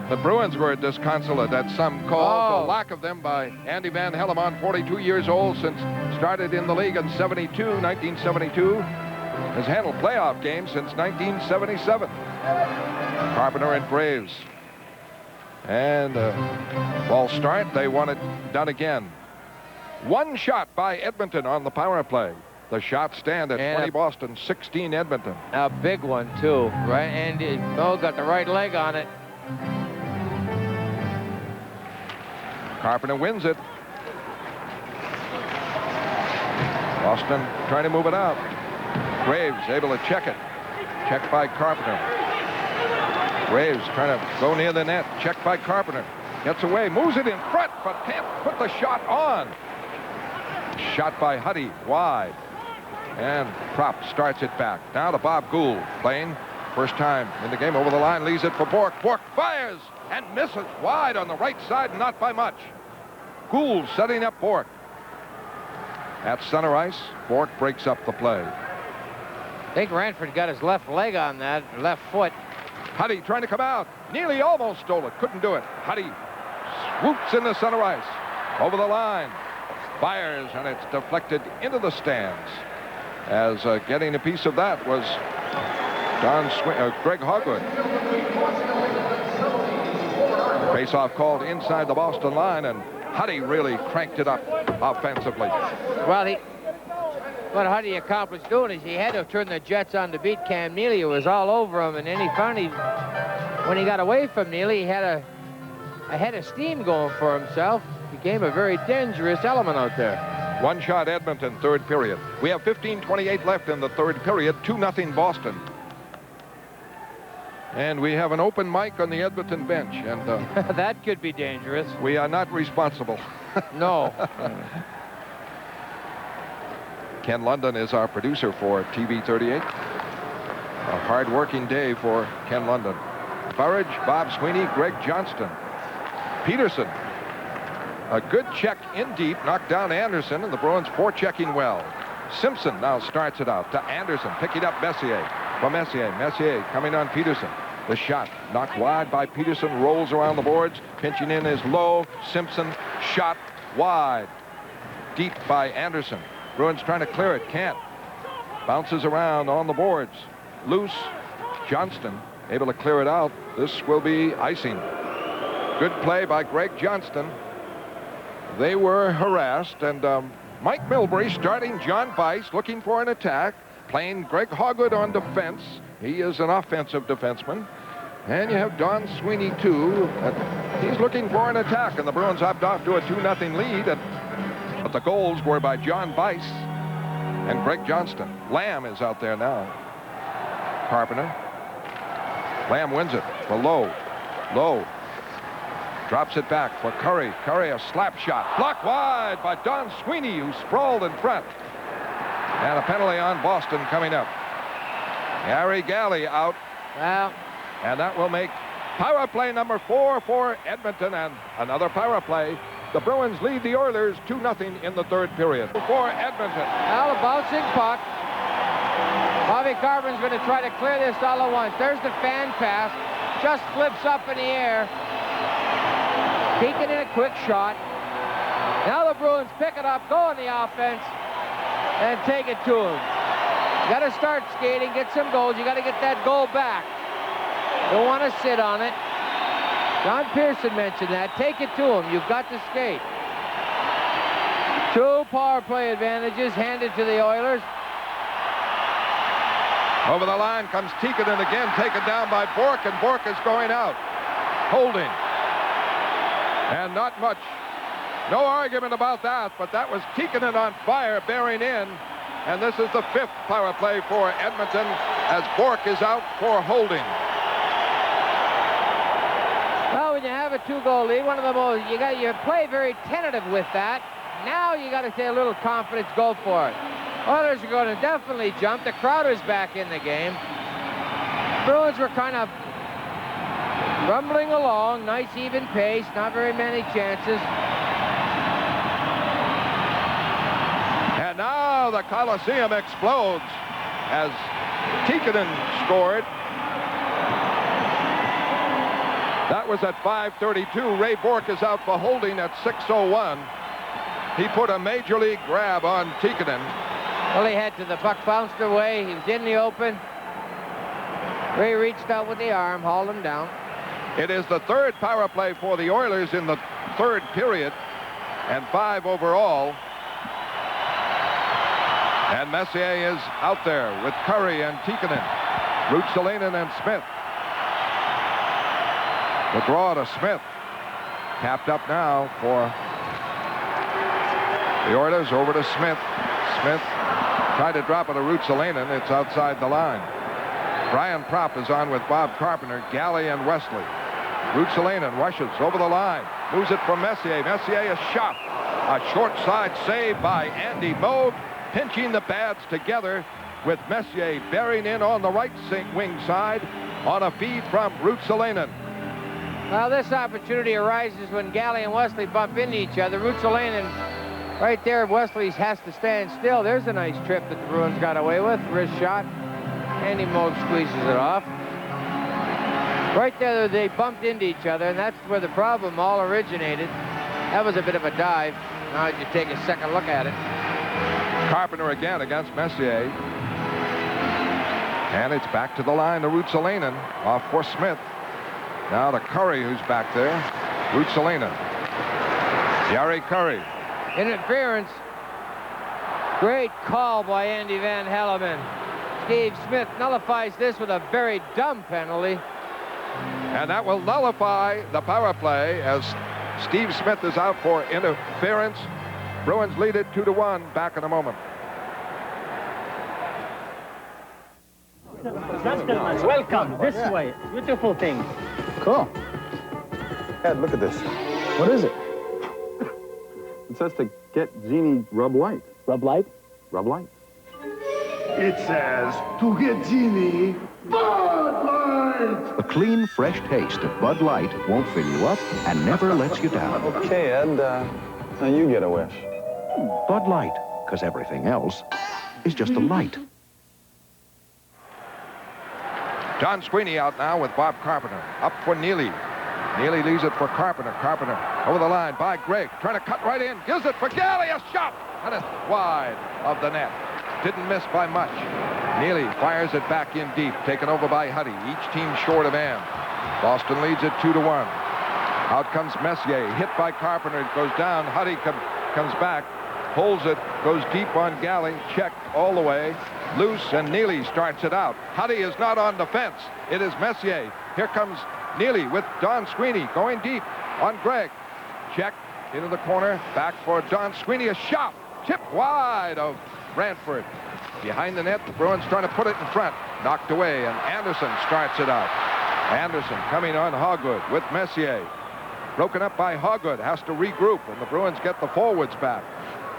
the Bruins were disconsolate at some call. The lack of them by Andy Van Hellemond, 42 years old, since started in the league in 1972. Has handled playoff games since 1977. Carpenter and Graves. And false start. They want it done again. One shot by Edmonton on the power play. The shots stand at 20 Boston, 16 Edmonton.
A big one, too, right? Andy got the right leg on it.
Carpenter wins it. Boston trying to move it out. Graves able to check it. Checked by Carpenter. Graves trying to go near the net. Checked by Carpenter. Gets away, moves it in front, but can't put the shot on. Shot by Huddy, wide. And Prop starts it back. Now to Bob Gould, playing first time in the game, over the line, leaves it for Bork. Bork fires and misses wide on the right side, not by much. Gould setting up Bork. At center ice, Bork breaks up the play.
I think Ranford got his left leg on that, left foot.
Huddy trying to come out. Nearly almost stole it. Couldn't do it. Huddy swoops into center ice. Over the line. Fires, and it's deflected into the stands. As getting a piece of that was Greg Hogwood. Face-off called inside the Boston line, and Huddy really cranked it up offensively.
Well, what Huddy accomplished doing is he had to turn the Jets on to beat Cam Neely, who was all over him, and then he finally, when he got away from Neely, he had a head of steam going for himself. Became a very dangerous element out there.
One shot Edmonton, third period. We have 15:28 left in the third period, 2-0 Boston. And we have an open mic on the Edmonton bench, and
that could be dangerous.
We are not responsible.
No.
Ken London is our producer for TV 38. A hard-working day for Ken London. Burridge, Bob Sweeney, Greg Johnston. Peterson. A good check in deep, knocked down Anderson, and the Bruins forechecking well. Simpson now starts it out to Anderson, picking up Messier. For Messier. Messier coming on Peterson. The shot knocked wide by Peterson, rolls around the boards. Pinching in is Lowe. Simpson shot wide. Deep by Anderson. Bruins trying to clear it, can't. Bounces around on the boards. Loose. Johnston able to clear it out. This will be icing. Good play by Greg Johnston. They were harassed, and Mike Milbury starting John Bice, looking for an attack, playing Greg Hogwood on defense. He is an offensive defenseman. And you have Don Sweeney, too. He's looking for an attack, and the Bruins hopped off to a 2-0 lead. But the goals were by John Bice and Greg Johnston. Lamb is out there now. Carpenter. Lamb wins it for Lowe. Lowe drops it back for Curry. Curry, a slap shot. Blocked wide by Don Sweeney, who sprawled in front. And a penalty on Boston coming up. Gary Galley out.
Well.
And that will make power play number 4 for Edmonton, and another power play. The Bruins lead the Oilers 2-0 in the third period. For Edmonton.
Now a bouncing puck. Bobby Carpenter's going to try to clear this all at once. There's the fan pass. Just flips up in the air. Peeking in a quick shot. Now the Bruins pick it up, go on the offense, and take it to him. You got to start skating, get some goals. You got to get that goal back. Don't want to sit on it. John Pearson mentioned that. Take it to him. You've got to skate. 2 power play advantages handed to the Oilers.
Over the line comes Tikkanen again, taken down by Bork, and Bork is going out. Holding. And not much. No argument about that, but that was Tikkanen on fire, bearing in. And this is the 5th power play for Edmonton as Bork is out for holding.
Well, when you have a 2-goal lead, one of the most, you play very tentative with that. Now you got to take a little confidence, go for it. Oilers are going to definitely jump. The Crowder's back in the game. Bruins were kind of rumbling along, nice even pace, not very many chances. And
now the Coliseum explodes as Tikkanen scored. That was at 5:32. Ray Bourque is out for holding at 6:01. He put a major league grab on Tikkanen.
Well, he had to. The puck bounced away. He was in the open. Ray reached out with the arm, hauled him down.
It is the third power play for the Oilers in the third period, and 5 overall. And Messier is out there with Curry and Tikkanen, Ruotsalainen and Smith. The draw to Smith. Tapped up now for the Oilers. Over to Smith. Smith tried to drop it to Ruotsalainen. It's outside the line. Brian Propp is on with Bob Carpenter, Galley, and Wesley. Ruotsalainen rushes over the line. Moves it from Messier. Messier is shot. A short side save by Andy Moog, pinching the pads together with Messier bearing in on the right wing side on a feed from Ruotsalainen.
Well, this opportunity arises when Galley and Wesley bump into each other. Ruotsalainen right there. Wesley has to stand still. There's a nice trip that the Bruins got away with. Wrist shot. Andy Moog squeezes it off. Right there, they bumped into each other, and that's where the problem all originated. That was a bit of a dive. Now you take a second look at it.
Carpenter again against Messier. And it's back to the line to Ruotsalainen. Off for Smith. Now to Curry, who's back there. Ruotsalainen. Jari Kurri.
Interference. Great call by Andy Van Helleman. Steve Smith nullifies this with a very dumb penalty.
And that will nullify the power play as Steve Smith is out for interference. Bruins lead it 2-1. Back in a moment.
Gentlemen, welcome this way. Beautiful thing.
Cool. Ed, look at this. What is it? It says to get Genie Rub Light.
Rub light?
Rub Light.
It says to get Genie Bud Light.
The clean, fresh taste of Bud Light won't fill you up and never lets you down.
Okay, Ed, now you get a wish.
Bud Light, because everything else is just a light.
Don Sweeney out now with Bob Carpenter. Up for Neely. Neely leaves it for Carpenter. Carpenter over the line by Gregg. Trying to cut right in. Gives it for Galley. A shot. And it's wide of the net. Didn't miss by much. Neely fires it back in deep. Taken over by Huddy. Each team short a man. Boston leads it 2-1. Out comes Messier. Hit by Carpenter. It goes down. Huddy comes back. Holds it. Goes deep on Galley. Checked all the way. Loose, and Neely starts it out. Huddy is not on the fence. It is Messier. Here comes Neely with Don Sweeney going deep on Gregg. Check into the corner. Back for Don Sweeney. A shot. Tip wide of Brantford. Behind the net, the Bruins trying to put it in front. Knocked away, and Anderson starts it out. Anderson coming on Hogwood with Messier. Broken up by Hogwood. Has to regroup, and the Bruins get the forwards back.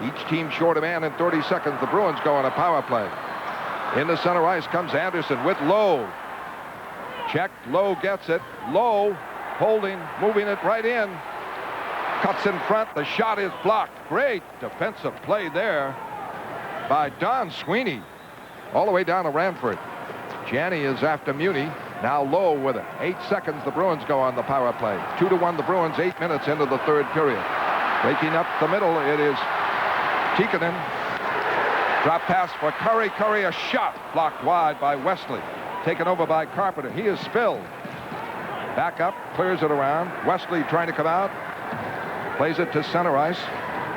Each team short a man in 30 seconds. The Bruins go on a power play. In the center ice comes Anderson with Lowe. Checked. Lowe gets it. Lowe holding, moving it right in. Cuts in front. The shot is blocked. Great defensive play there by Don Sweeney. All the way down to Ranford. Janney is after Muni. Now Lowe with it. 8 seconds. The Bruins go on the power play. 2-1 the Bruins. 8 minutes into the third period. Breaking up the middle. It is Tikkanen. Drop pass for Curry. Curry a shot. Blocked wide by Wesley. Taken over by Carpenter. He is spilled. Back up. Clears it around. Wesley trying to come out. Plays it to center ice.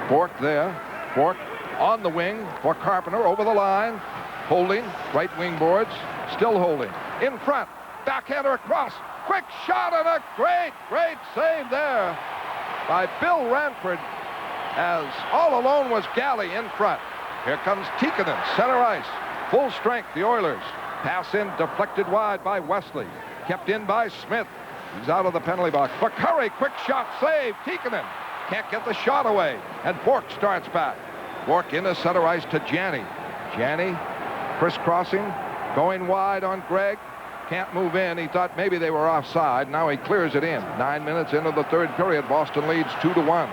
Bourque there. Bourque on the wing for Carpenter. Over the line. Holding. Right wing boards. Still holding. In front. Backhander across. Quick shot and a great save there by Bill Ranford as all alone was Galley in front. Here comes Tikkanen, center ice, full strength, the Oilers. Pass in, deflected wide by Wesley. Kept in by Smith. He's out of the penalty box. For Curry, quick shot, save. Tikkanen can't get the shot away. And Bourque starts back. Bourque into center ice to Janney. Janney crisscrossing, going wide on Gregg. Can't move in. He thought maybe they were offside. Now he clears it in. 9 minutes into the third period. Boston leads 2-1.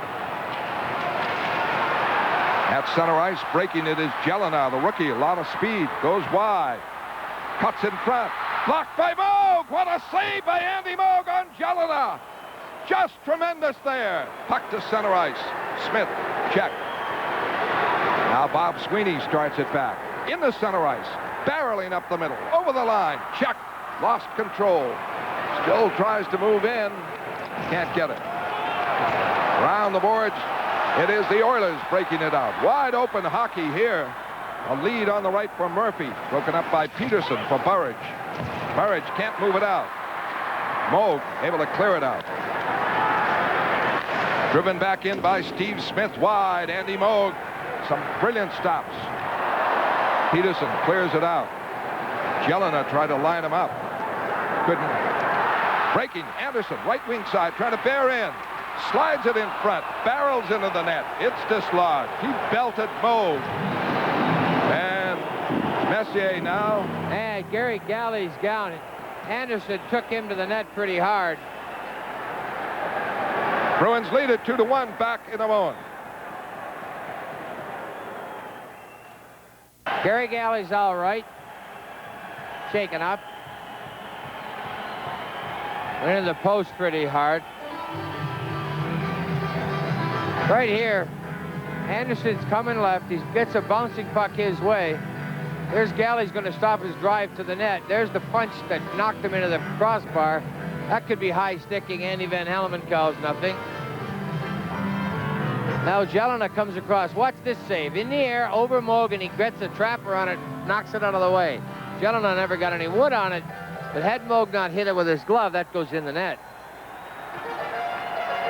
At center ice, breaking it is Jelena, the rookie. A lot of speed. Goes wide. Cuts in front. Blocked by Moog. What a save by Andy Moog on Jelena. Just tremendous there. Puck to center ice. Smith, check. Now Bob Sweeney starts it back. In the center ice. Barreling up the middle. Over the line. Check. Lost control. Still tries to move in. Can't get it. Around the boards. It is the Oilers breaking it out. Wide open hockey here. A lead on the right for Murphy. Broken up by Peterson for Burridge. Burridge can't move it out. Moog able to clear it out. Driven back in by Steve Smith wide. Andy Moog. Some brilliant stops. Peterson clears it out. Jelena tried to line him up. Couldn't. Breaking. Anderson, right wing side, trying to bear in. Slides it in front. Barrels into the net. It's dislodged. He belted Moog. And Messier now.
And Gary Galley's down. Anderson took him to the net pretty hard.
Bruins lead it 2-1. Back in a moment.
Gary Galley's all right. Shaken up. Went into the post pretty hard. Right here, Anderson's coming left. He gets a bouncing puck his way. There's Galley's going to stop his drive to the net. There's the punch that knocked him into the crossbar. That could be high sticking. Andy Van Hellemond calls nothing. Now Jelena comes across. Watch this save. In the air, over Moog, and he gets a trapper on it, knocks it out of the way. Jelena never got any wood on it, but had Moog not hit it with his glove, that goes in the net.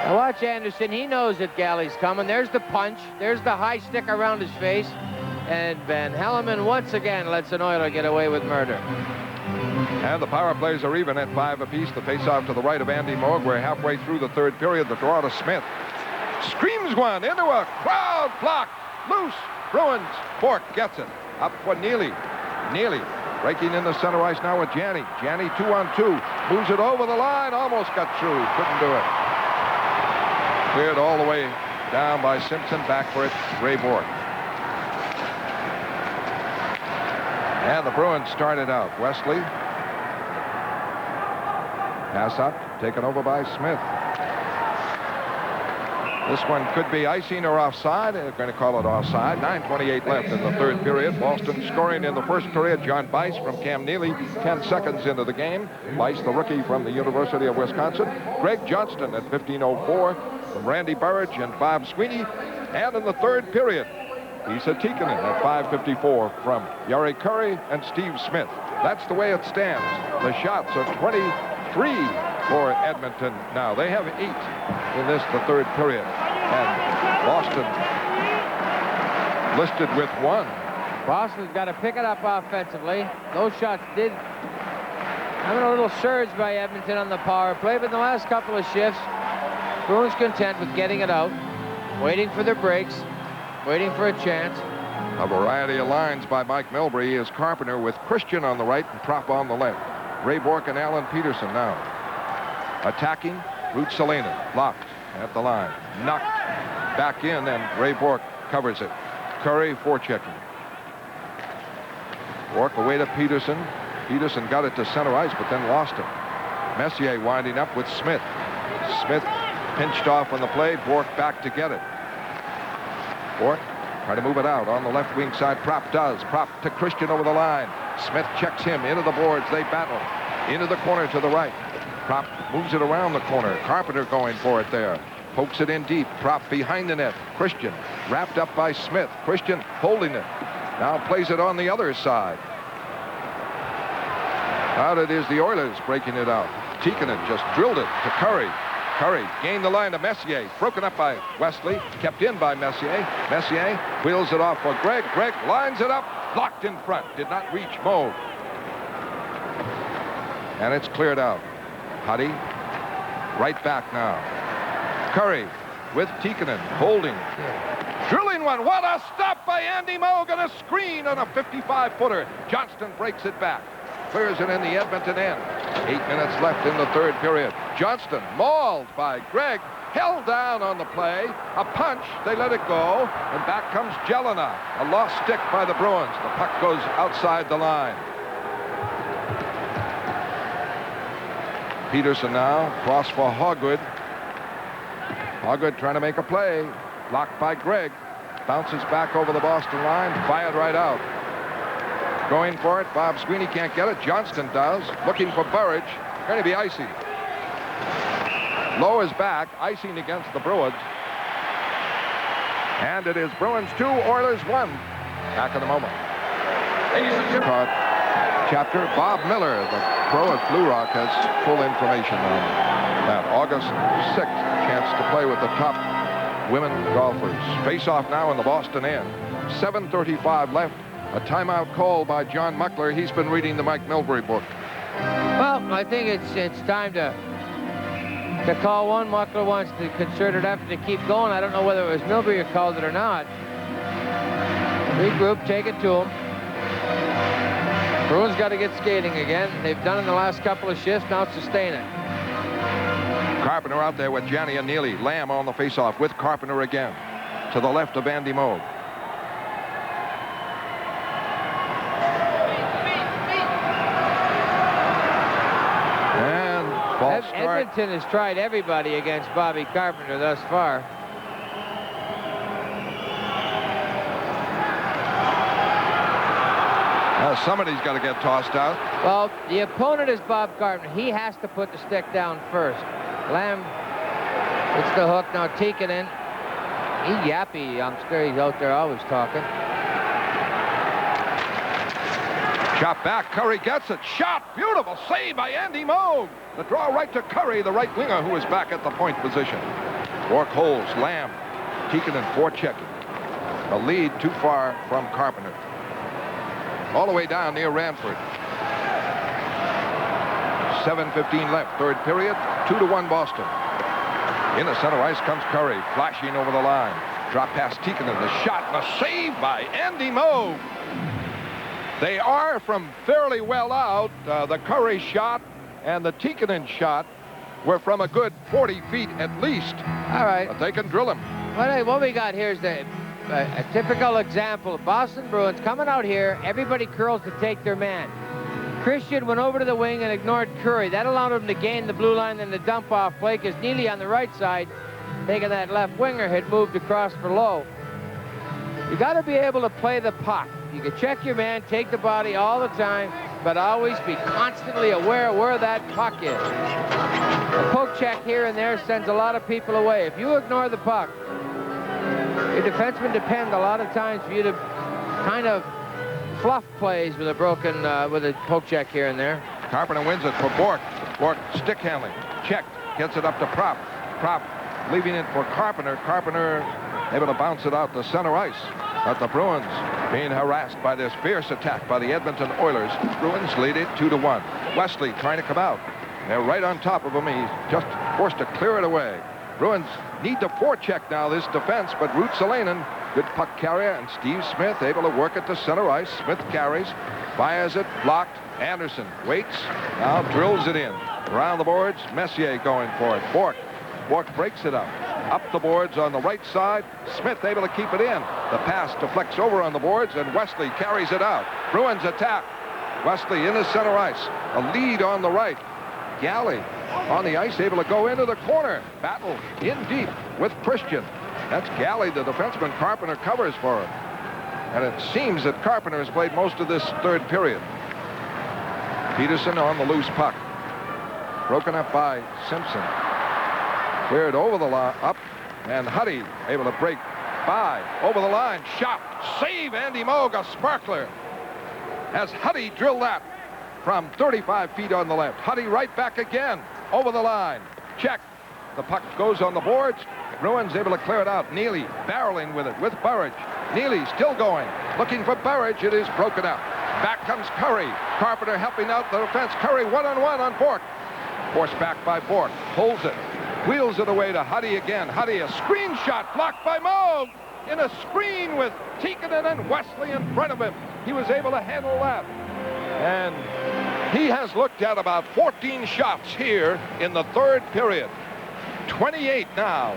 Now watch Anderson. He knows that Galley's coming. There's the punch. There's the high stick around his face. And Van Hellemond once again lets an Oiler get away with murder.
And the power plays are even at 5 apiece. The face-off to the right of Andy Moog. We're halfway through the third period. The draw to Smith. Screams one into a crowd block. Loose. Bruins. Bork gets it. Up for Neely. Neely breaking in the center ice now with Janney. Janney 2-on-2. Moves it over the line. Almost got through. Couldn't do it. Cleared all the way down by Simpson. Back for it. Ray Bork. And the Bruins started out. Wesley. Pass up. Taken over by Smith. This one could be icing or offside. They're going to call it offside. 9:28 left in the third period. Boston scoring in the first period. John Bice from Cam Neely, 10 seconds into the game. Bice, the rookie from the University of Wisconsin. Greg Johnston at 15:04 from Randy Burridge and Bob Sweeney. And in the third period, Esa Tikkanen at 5:54 from Yari Curry and Steve Smith. That's the way it stands. The shots are 23 for Edmonton now. They have 8 in this, the third period. And Boston listed with 1.
Boston's got to pick it up offensively. Those shots did having a little surge by Edmonton on the power play, but in the last couple of shifts, Bruins content with getting it out, waiting for their breaks, waiting for a chance.
A variety of lines by Mike Milbury is Carpenter with Christian on the right and Prop on the left. Ray Bork and Alan Peterson now. Attacking, Ruth Salina, blocked at the line. Knocked back in, and Ray Bork covers it. Curry forechecking. Bork away to Peterson. Peterson got it to center ice, but then lost it. Messier winding up with Smith. Smith pinched off on the play. Bork back to get it. Bork try to move it out on the left wing side. Prop does. Prop to Christian over the line. Smith checks him into the boards. They battle. Into the corner to the right. Prop moves it around the corner. Carpenter going for it there. Pokes it in deep. Prop behind the net. Christian wrapped up by Smith. Christian holding it. Now plays it on the other side. Out it is the Oilers breaking it out. Tikkanen just drilled it to Curry. Curry gained the line to Messier. Broken up by Wesley. Kept in by Messier. Messier wheels it off for Gregg. Gregg lines it up. Blocked in front. Did not reach Moog. And it's cleared out. Huddy right back now. Curry with Tikkanen holding. Drilling one. What a stop by Andy Moog and a screen on a 55-footer. Johnston breaks it back. Clears it in the Edmonton end. 8 minutes left in the third period. Johnston mauled by Gregg. Held down on the play. A punch. They let it go. And back comes Jelena. A lost stick by the Bruins. The puck goes outside the line. Peterson now, cross for Hogwood. Hogwood trying to make a play. Blocked by Gregg. Bounces back over the Boston line. Fired right out. Going for it. Bob Sweeney can't get it. Johnston does. Looking for Burridge. Going to be icy. Lowe is back. Icing against the Bruins. And it is Bruins 2, Oilers 1. Back in a moment. Chapter. Bob Miller, the pro at Blue Rock, has full information on that. August 6th, chance to play with the top women golfers. Face off now in the Boston end. 7:35 left. A timeout call by John Muckler. He's been reading the Mike Milbury book.
Well, I think it's time to call one. Muckler wants the concerted effort to keep going. I don't know whether it was Milbury who called it or not. Regroup, take it to him. Bruins got to get skating again. They've done it in the last couple of shifts. Now sustain it.
Carpenter out there with Gianni and Neely. Lamb on the faceoff with Carpenter again. To the left of Andy Moog. And false start.
Edmonton has tried everybody against Bobby Carpenter thus far.
Somebody's got to get tossed out.
Well, the opponent is Bob Carpenter. He has to put the stick down first. Lamb hits the hook. Now Tikkanen. He yappy youngster. He's out there always talking.
Shot back. Curry gets it. Shot. Beautiful save by Andy Moog. The draw right to Curry, the right winger, who is back at the point position. Rourke holds. Lamb. Tikkanen forechecking. The lead too far from Carpenter. All the way down near Ranford. 7:15 left, third period. 2-1 Boston. In the center ice comes Curry, flashing over the line. Drop past Tikkanen. The shot and a save by Andy Moog. They are from fairly well out. The Curry shot and the Tikkanen shot were from a good 40 feet at least.
All right.
But they can drill him.
What we got here is a typical example of Boston Bruins coming out here. Everybody curls to take their man. Christian went over to the wing and ignored Curry. That allowed him to gain the blue line and the dump-off play because Neely on the right side, taking that left winger, had moved across for Lowe. You got to be able to play the puck. You can check your man, take the body all the time, but always be constantly aware of where that puck is. A poke check here and there sends a lot of people away. If you ignore the puck, your defensemen depend a lot of times for you to kind of fluff plays with a broken, with a poke check here and there.
Carpenter wins it for Bork. Bork stick handling. Checked. Gets it up to Prop. Prop leaving it for Carpenter. Carpenter able to bounce it out to center ice. But the Bruins being harassed by this fierce attack by the Edmonton Oilers. Bruins lead it 2-1. Wesley trying to come out. They're right on top of him. He's just forced to clear it away. Bruins need to forecheck now this defense, but Ruotsalainen, good puck carrier, and Steve Smith able to work it to center ice. Smith carries, fires it, blocked. Anderson waits, now drills it in. Around the boards, Messier going for it. Bork breaks it up. Up the boards on the right side. Smith able to keep it in. The pass deflects over on the boards, and Wesley carries it out. Bruins attack. Wesley in the center ice. A lead on the right. Galley on the ice, able to go into the corner. Battle in deep with Christian. That's Galley, the defenseman. Carpenter covers for him. And it seems that Carpenter has played most of this third period. Peterson on the loose puck. Broken up by Simpson. Cleared over the line, up, and Huddy able to break by. Over the line, shot, save Andy Moog, a sparkler. As Huddy drilled that from 35 feet on the left. Huddy right back again, over the line. Check. The puck goes on the boards. Bruins able to clear it out. Neely barreling with it with Burridge. Neely still going, looking for Burridge. It is broken up. Back comes Curry. Carpenter helping out the defense. Curry one-on-one on Bork. Forced back by Bork. Holds it. Wheels it away to Huddy again. Huddy, a screen shot blocked by Moog. In a screen with Tikkanen and Wesley in front of him. He was able to handle that. And he has looked at about 14 shots here in the third period. 28 now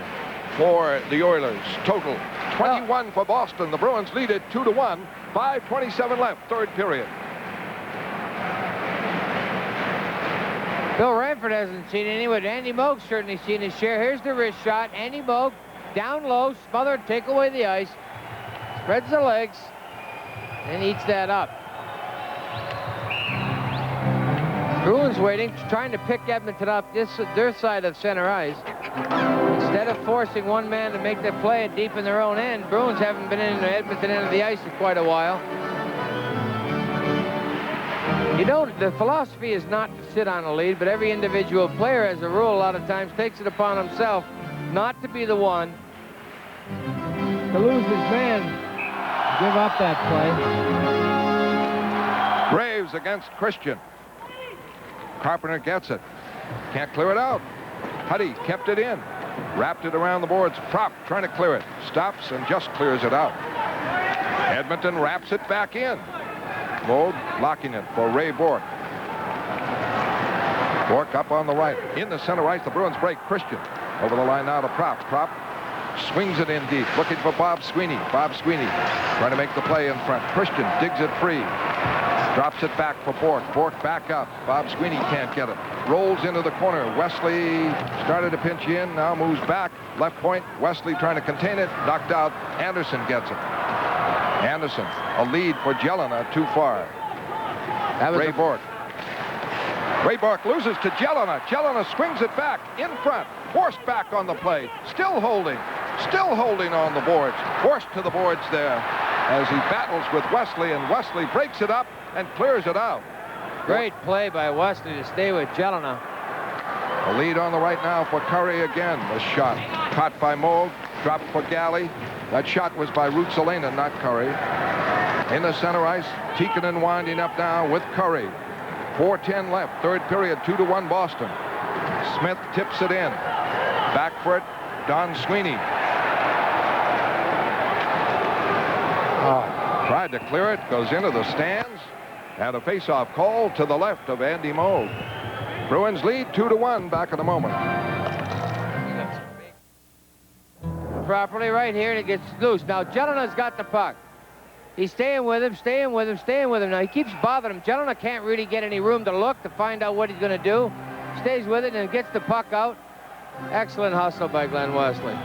for the Oilers total. 21 for Boston. The Bruins lead it 2-1. 5:27 left, third period.
Bill Ranford hasn't seen any, but Andy Moog's certainly seen his share. Here's the wrist shot. Andy Moog down low, smothered, take away the ice, spreads the legs, and eats that up. Bruins waiting, trying to pick Edmonton up their side of center ice. Instead of forcing one man to make the play deep in their own end, Bruins haven't been in the Edmonton end of the ice in quite a while. You know, the philosophy is not to sit on a lead, but every individual player, as a rule, a lot of times takes it upon himself not to be the one to lose his man, give up that play.
Graves against Christian. Carpenter gets it. Can't clear it out. Huddy kept it in. Wrapped it around the boards. Prop trying to clear it. Stops and just clears it out. Edmonton wraps it back in. Moog blocking it for Ray Bourque. Bourque up on the right. In the center ice, the Bruins break. Christian over the line now to Prop. Prop swings it in deep, looking for Bob Sweeney. Bob Sweeney trying to make the play in front. Christian digs it free. Drops it back for Bourque. Bourque back up. Bob Sweeney can't get it. Rolls into the corner. Wesley started to pinch in, now moves back. Left point. Wesley trying to contain it. Knocked out. Anderson gets it. Anderson, a lead for Jelena, too far. Ray Bourque. Ray Bourque loses to Jelena. Jelena swings it back in front. Forced back on the play. Still holding on the boards. Forced to the boards there as he battles with Wesley, and Wesley breaks it up and clears it out.
Great play by Wesley to stay with Jelena.
A lead on the right now for Curry again. The shot caught by Moog, dropped for Galley. That shot was by Ruotsalinen, not Curry. In the center ice, Tikkanen winding up now with Curry. 4:10 left, third period, 2-1 Boston. Smith tips it in. Back for it, Don Sweeney. Tried to clear it, goes into the stands, and a face-off call to the left of Andy Moog. Bruins lead 2-1, back in a moment.
Properly right here, and it gets loose. Now, Jelena's got the puck. He's staying with him, staying with him, staying with him. Now, he keeps bothering him. Jelena can't really get any room to look to find out what he's going to do. Stays with it and gets the puck out. Excellent hustle by Glenn Wesley.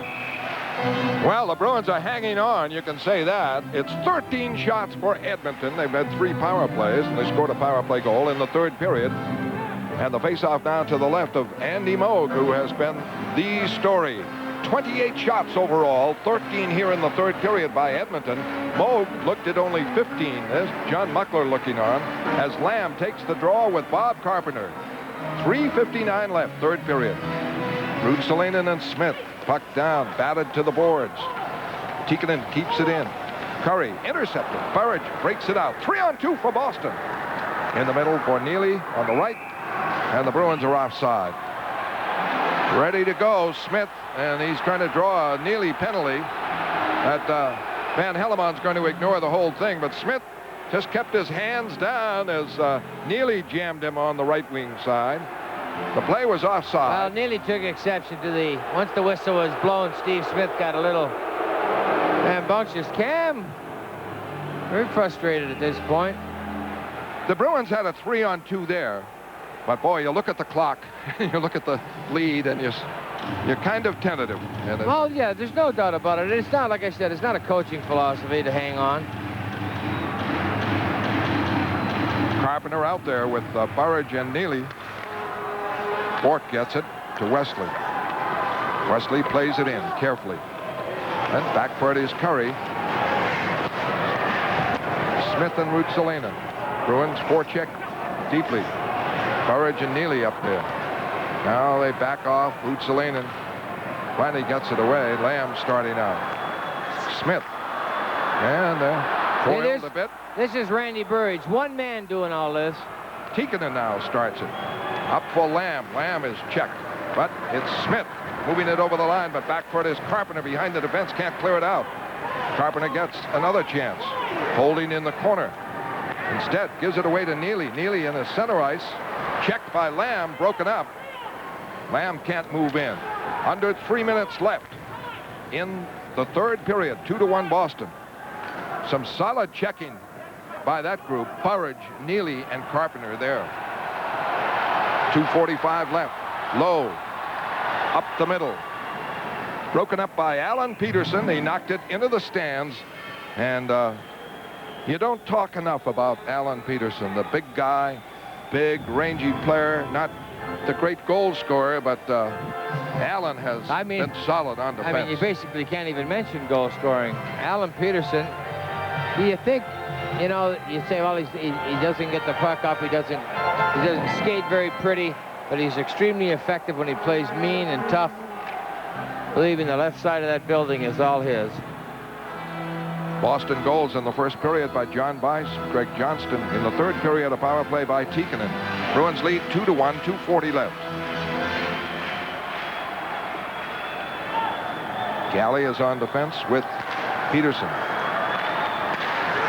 Well, the Bruins are hanging on, you can say that. It's 13 shots for Edmonton. They've had 3 power plays, and they scored a power play goal in the third period. And the face-off now to the left of Andy Moog, who has been the story. 28 shots overall, 13 here in the third period by Edmonton. Moog looked at only 15. There's John Muckler looking on as Lamb takes the draw with Bob Carpenter. 3:59 left, third period. Ruotsalinen and Smith, puck down, batted to the boards. Tikkanen keeps it in. Curry intercepted. Burridge breaks it out. 3-on-2 for Boston. In the middle for Neely on the right, and the Bruins are offside. Ready to go, Smith, and he's trying to draw a Neely penalty. That Van Hellemon's going to ignore the whole thing, but Smith just kept his hands down as Neely jammed him on the right wing side. The play was offside.
Well, Neely took exception to once the whistle was blown, Steve Smith got a little rambunctious. Cam, very frustrated at this point.
The Bruins had a 3-on-2 there. But, boy, you look at the clock, you look at the lead, and you're kind of tentative.
Well, yeah, there's no doubt about it. It's not, like I said, it's not a coaching philosophy to hang on.
Carpenter out there with Burridge and Neely. Bourque gets it to Wesley. Wesley plays it in carefully. Then back for it is Curry. Smith and Ruotsalinen. Bruins forecheck deeply. Burridge and Neely up there. Now they back off. Ruotsalinen finally gets it away. Lamb starting out. Smith. And foiled a bit.
This is Randy Burridge. One man doing all this.
Tikkanen now starts it. Up for Lamb. Lamb is checked. But it's Smith moving it over the line. But back for it is Carpenter behind the defense. Can't clear it out. Carpenter gets another chance. Holding in the corner. Instead, gives it away to Neely. Neely in the center ice. Checked by Lamb, broken up. Lamb can't move in. Under 3 minutes left in the third period. 2-1 Boston. Some solid checking by that group. Burridge, Neely, and Carpenter there. 2:45 left. Low. Up the middle. Broken up by Alan Peterson. He knocked it into the stands. And you don't talk enough about Alan Peterson, the big guy, big, rangy player, not the great goal scorer, but Alan has been solid on defense.
I mean, you basically can't even mention goal scoring. Alan Peterson, you think, you know, you say, well, he doesn't get the puck up, he doesn't skate very pretty, but he's extremely effective when he plays mean and tough. Believing the left side of that building is all his.
Boston goals in the first period by John Bice, Greg Johnston. In the third period, a power play by Tikkanen. Bruins lead 2-1, 2:40 left. Galley is on defense with Peterson.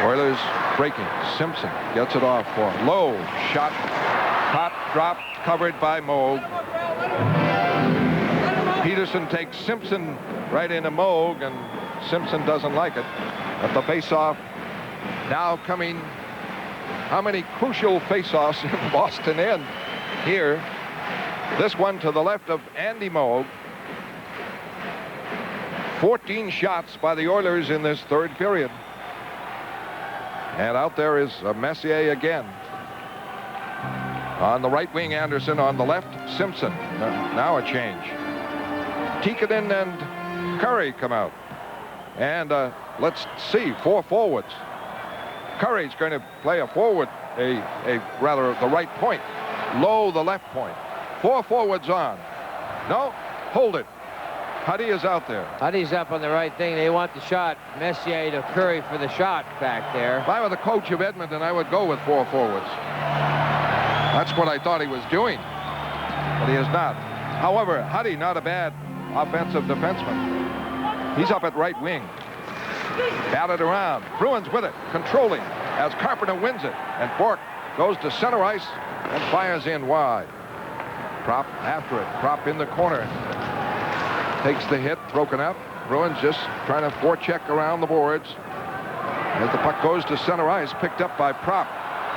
Oilers breaking. Simpson gets it off for Low. Shot. Hot drop covered by Moog. Peterson takes Simpson right into Moog, and Simpson doesn't like it. But the face-off now coming. How many crucial face-offs in Boston end here? This one to the left of Andy Moog. 14 shots by the Oilers in this third period. And out there is Messier again. On the right wing, Anderson. On the left, Simpson. Now a change. Tikkanen and Curry come out. And let's see, 4 forwards. Curry's going to play a forward, rather the right point. Low the left point. 4 forwards on. No, hold it. Huddy is out there.
Huddy's up on the right thing. They want the shot. Messier to Curry for the shot back there.
If I were the coach of Edmonton, I would go with 4 forwards. That's what I thought he was doing, but he is not. However, Huddy, not a bad offensive defenseman. He's up at right wing. Batted around. Bruins with it, controlling as Carpenter wins it. And Bork goes to center ice and fires in wide. Prop after it. Prop in the corner. Takes the hit, broken up. Bruins just trying to forecheck around the boards. As the puck goes to center ice, picked up by Prop.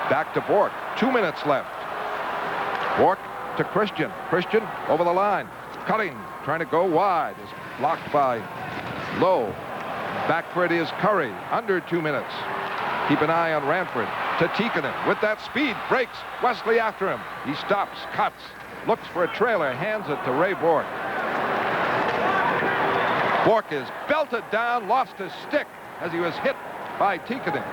Back to Bork. 2 minutes left. Bork to Christian. Christian over the line. Cutting, trying to go wide. Is blocked by Low. Back for it is Curry. Under 2 minutes. Keep an eye on Ranford. To Tikkanen. With that speed, breaks. Wesley after him. He stops, cuts, looks for a trailer, hands it to Ray Bork. Bork is belted down, lost his stick as he was hit by Tikkanen.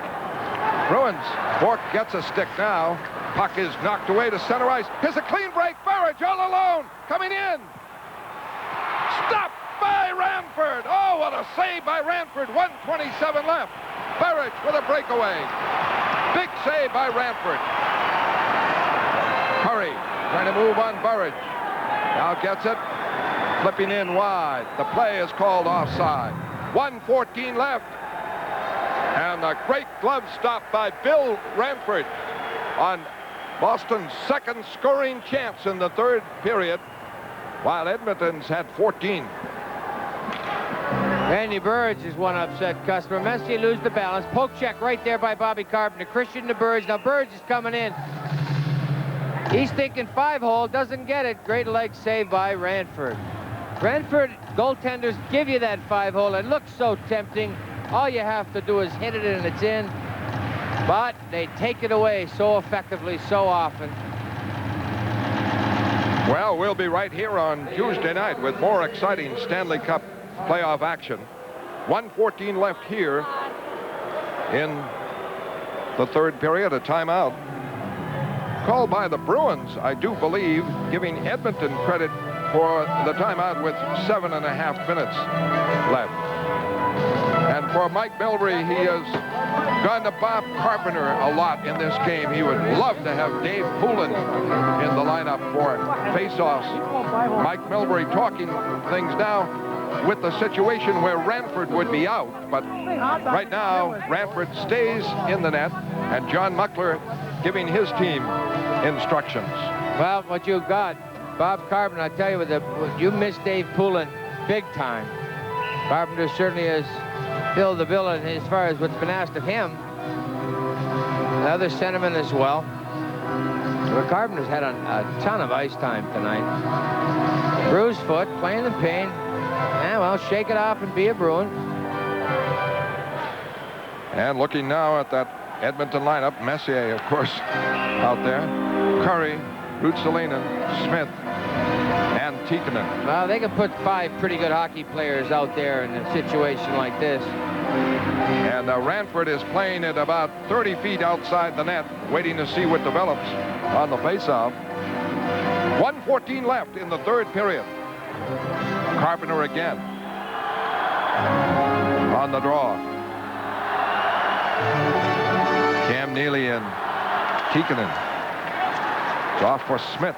Bruins. Bork gets a stick now. Puck is knocked away to center ice. Here's a clean break. Burridge all alone. Coming in. Stopped by Ranford. Oh, what a save by Ranford. 1:27 left. Burridge with a breakaway. Big save by Ranford. Curry trying to move on Burridge. Now gets it. Flipping in wide. The play is called offside. 1:14 left. And a great glove stop by Bill Ranford on Boston's second scoring chance in the third period, while Edmonton's had 14.
Randy Burridge is one upset customer. Messier lose the balance. Poke check right there by Bobby Carpenter. Christian to Burridge. Now Burridge is coming in. He's thinking 5-hole. Doesn't get it. Great leg save by Ranford. Ranford goaltenders give you that 5-hole. It looks so tempting. All you have to do is hit it and it's in. But they take it away so effectively, so often.
Well, we'll be right here on Tuesday night with more exciting Stanley Cup playoff action. 1:14 left here in the third period, a timeout. Called by the Bruins, I do believe, giving Edmonton credit for the timeout with 7.5 minutes left. And for Mike Milbury, he has gone to Bob Carpenter a lot in this game. He would love to have Dave Poulin in the lineup for face-offs. Mike Milbury talking things now with the situation where Ranford would be out. But right now, Ranford stays in the net, and John Muckler giving his team instructions.
Well, what you've got, Bob Carpenter, I tell you, you miss Dave Poulin big time. Carpenter certainly has filled the bill as far as what's been asked of him. Another sentiment as well. But Carpenter's had a ton of ice time tonight. Bruised foot, playing in pain. Yeah, well, shake it off and be a Bruin.
And looking now at that Edmonton lineup, Messier, of course, out there. Curry, Ruotsalainen, Smith, and Tikkanen.
Well, they can put 5 pretty good hockey players out there in a situation like this.
And Ranford is playing at about 30 feet outside the net, waiting to see what develops on the faceoff. 1:14 left in the third period. Carpenter again on the draw. Cam Neely and Tikkanen. It's off for Smith.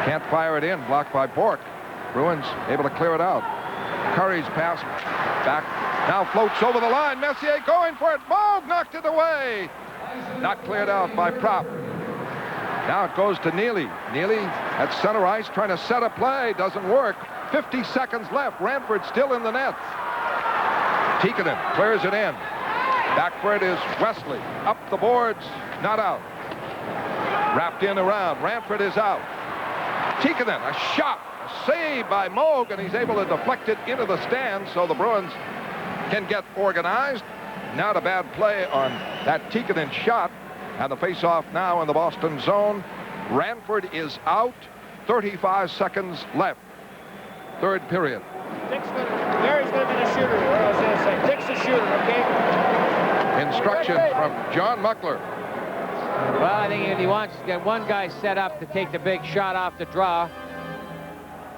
Can't fire it in, blocked by Bork. Bruins able to clear it out. Curry's pass back, now floats over the line. Messier going for it. Moog knocked it away. Not cleared out by Prop. Now it goes to Neely. Neely at center ice trying to set a play. Doesn't work. 50 seconds left. Ranford still in the net. Tikkanen clears it in. Back for it is Wesley. Up the boards. Not out. Wrapped in around. Ranford is out. Tikkanen, a shot. A save by Moog, and he's able to deflect it into the stands so the Bruins can get organized. Not a bad play on that Tikkanen shot. And the face-off now in the Boston zone. Ranford is out. 35 seconds left. Third period.
Mary's going to be the shooter. What I was going to say. Dick's the shooter, okay?
Instructions from John Muckler.
Well, I think he wants to get one guy set up to take the big shot off the draw.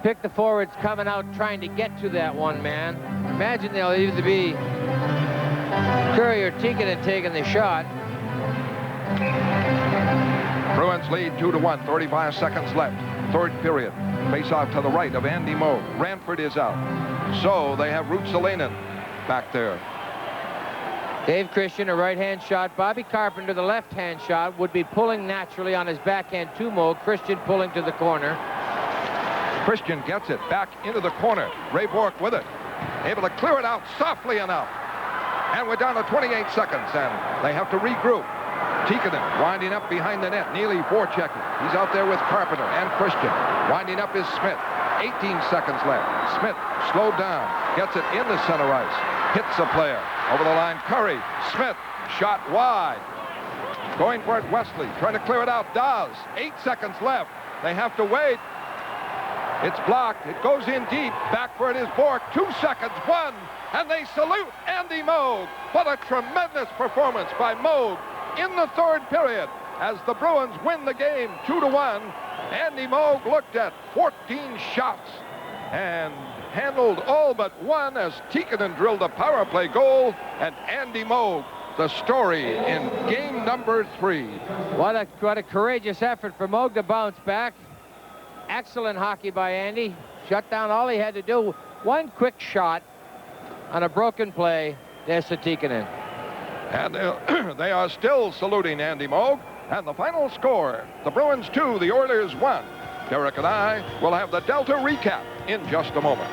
Pick the forwards coming out trying to get to that one man. Imagine they'll either be Curry or Tikkanen taking the shot.
Bruins lead 2-1, 35 seconds left. Third period. Face off to the right of Andy Moog. Ranford is out. So they have Ruotsalainen back there.
Dave Christian, a right-hand shot. Bobby Carpenter, the left-hand shot, would be pulling naturally on his backhand to Moog. Christian pulling to the corner.
Christian gets it back into the corner. Ray Bork with it. Able to clear it out softly enough. And we're down to 28 seconds, and they have to regroup. Tikkanen winding up behind the net. Neely forechecking. He's out there with Carpenter and Christian. Winding up is Smith. 18 seconds left. Smith slowed down. Gets it in the center ice. Hits a player. Over the line, Curry. Smith, shot wide. Going for it, Wesley. Trying to clear it out. Does. 8 seconds left. They have to wait. It's blocked. It goes in deep. Back for it is Bork. 2 seconds. 1. And they salute Andy Moog. What a tremendous performance by Moog in the third period as the Bruins win the game 2-1. Andy Moog looked at 14 shots and handled all but one as Tikkanen drilled a power play goal, and Andy Moog, the story in game number 3.
What a courageous effort for Moog to bounce back. Excellent hockey by Andy. Shut down all he had to do. One quick shot on a broken play. There's the Tikkanen.
And they are still saluting Andy Moog. And the final score, the Bruins 2, the Oilers 1. Derek and I will have the Delta recap in just a moment.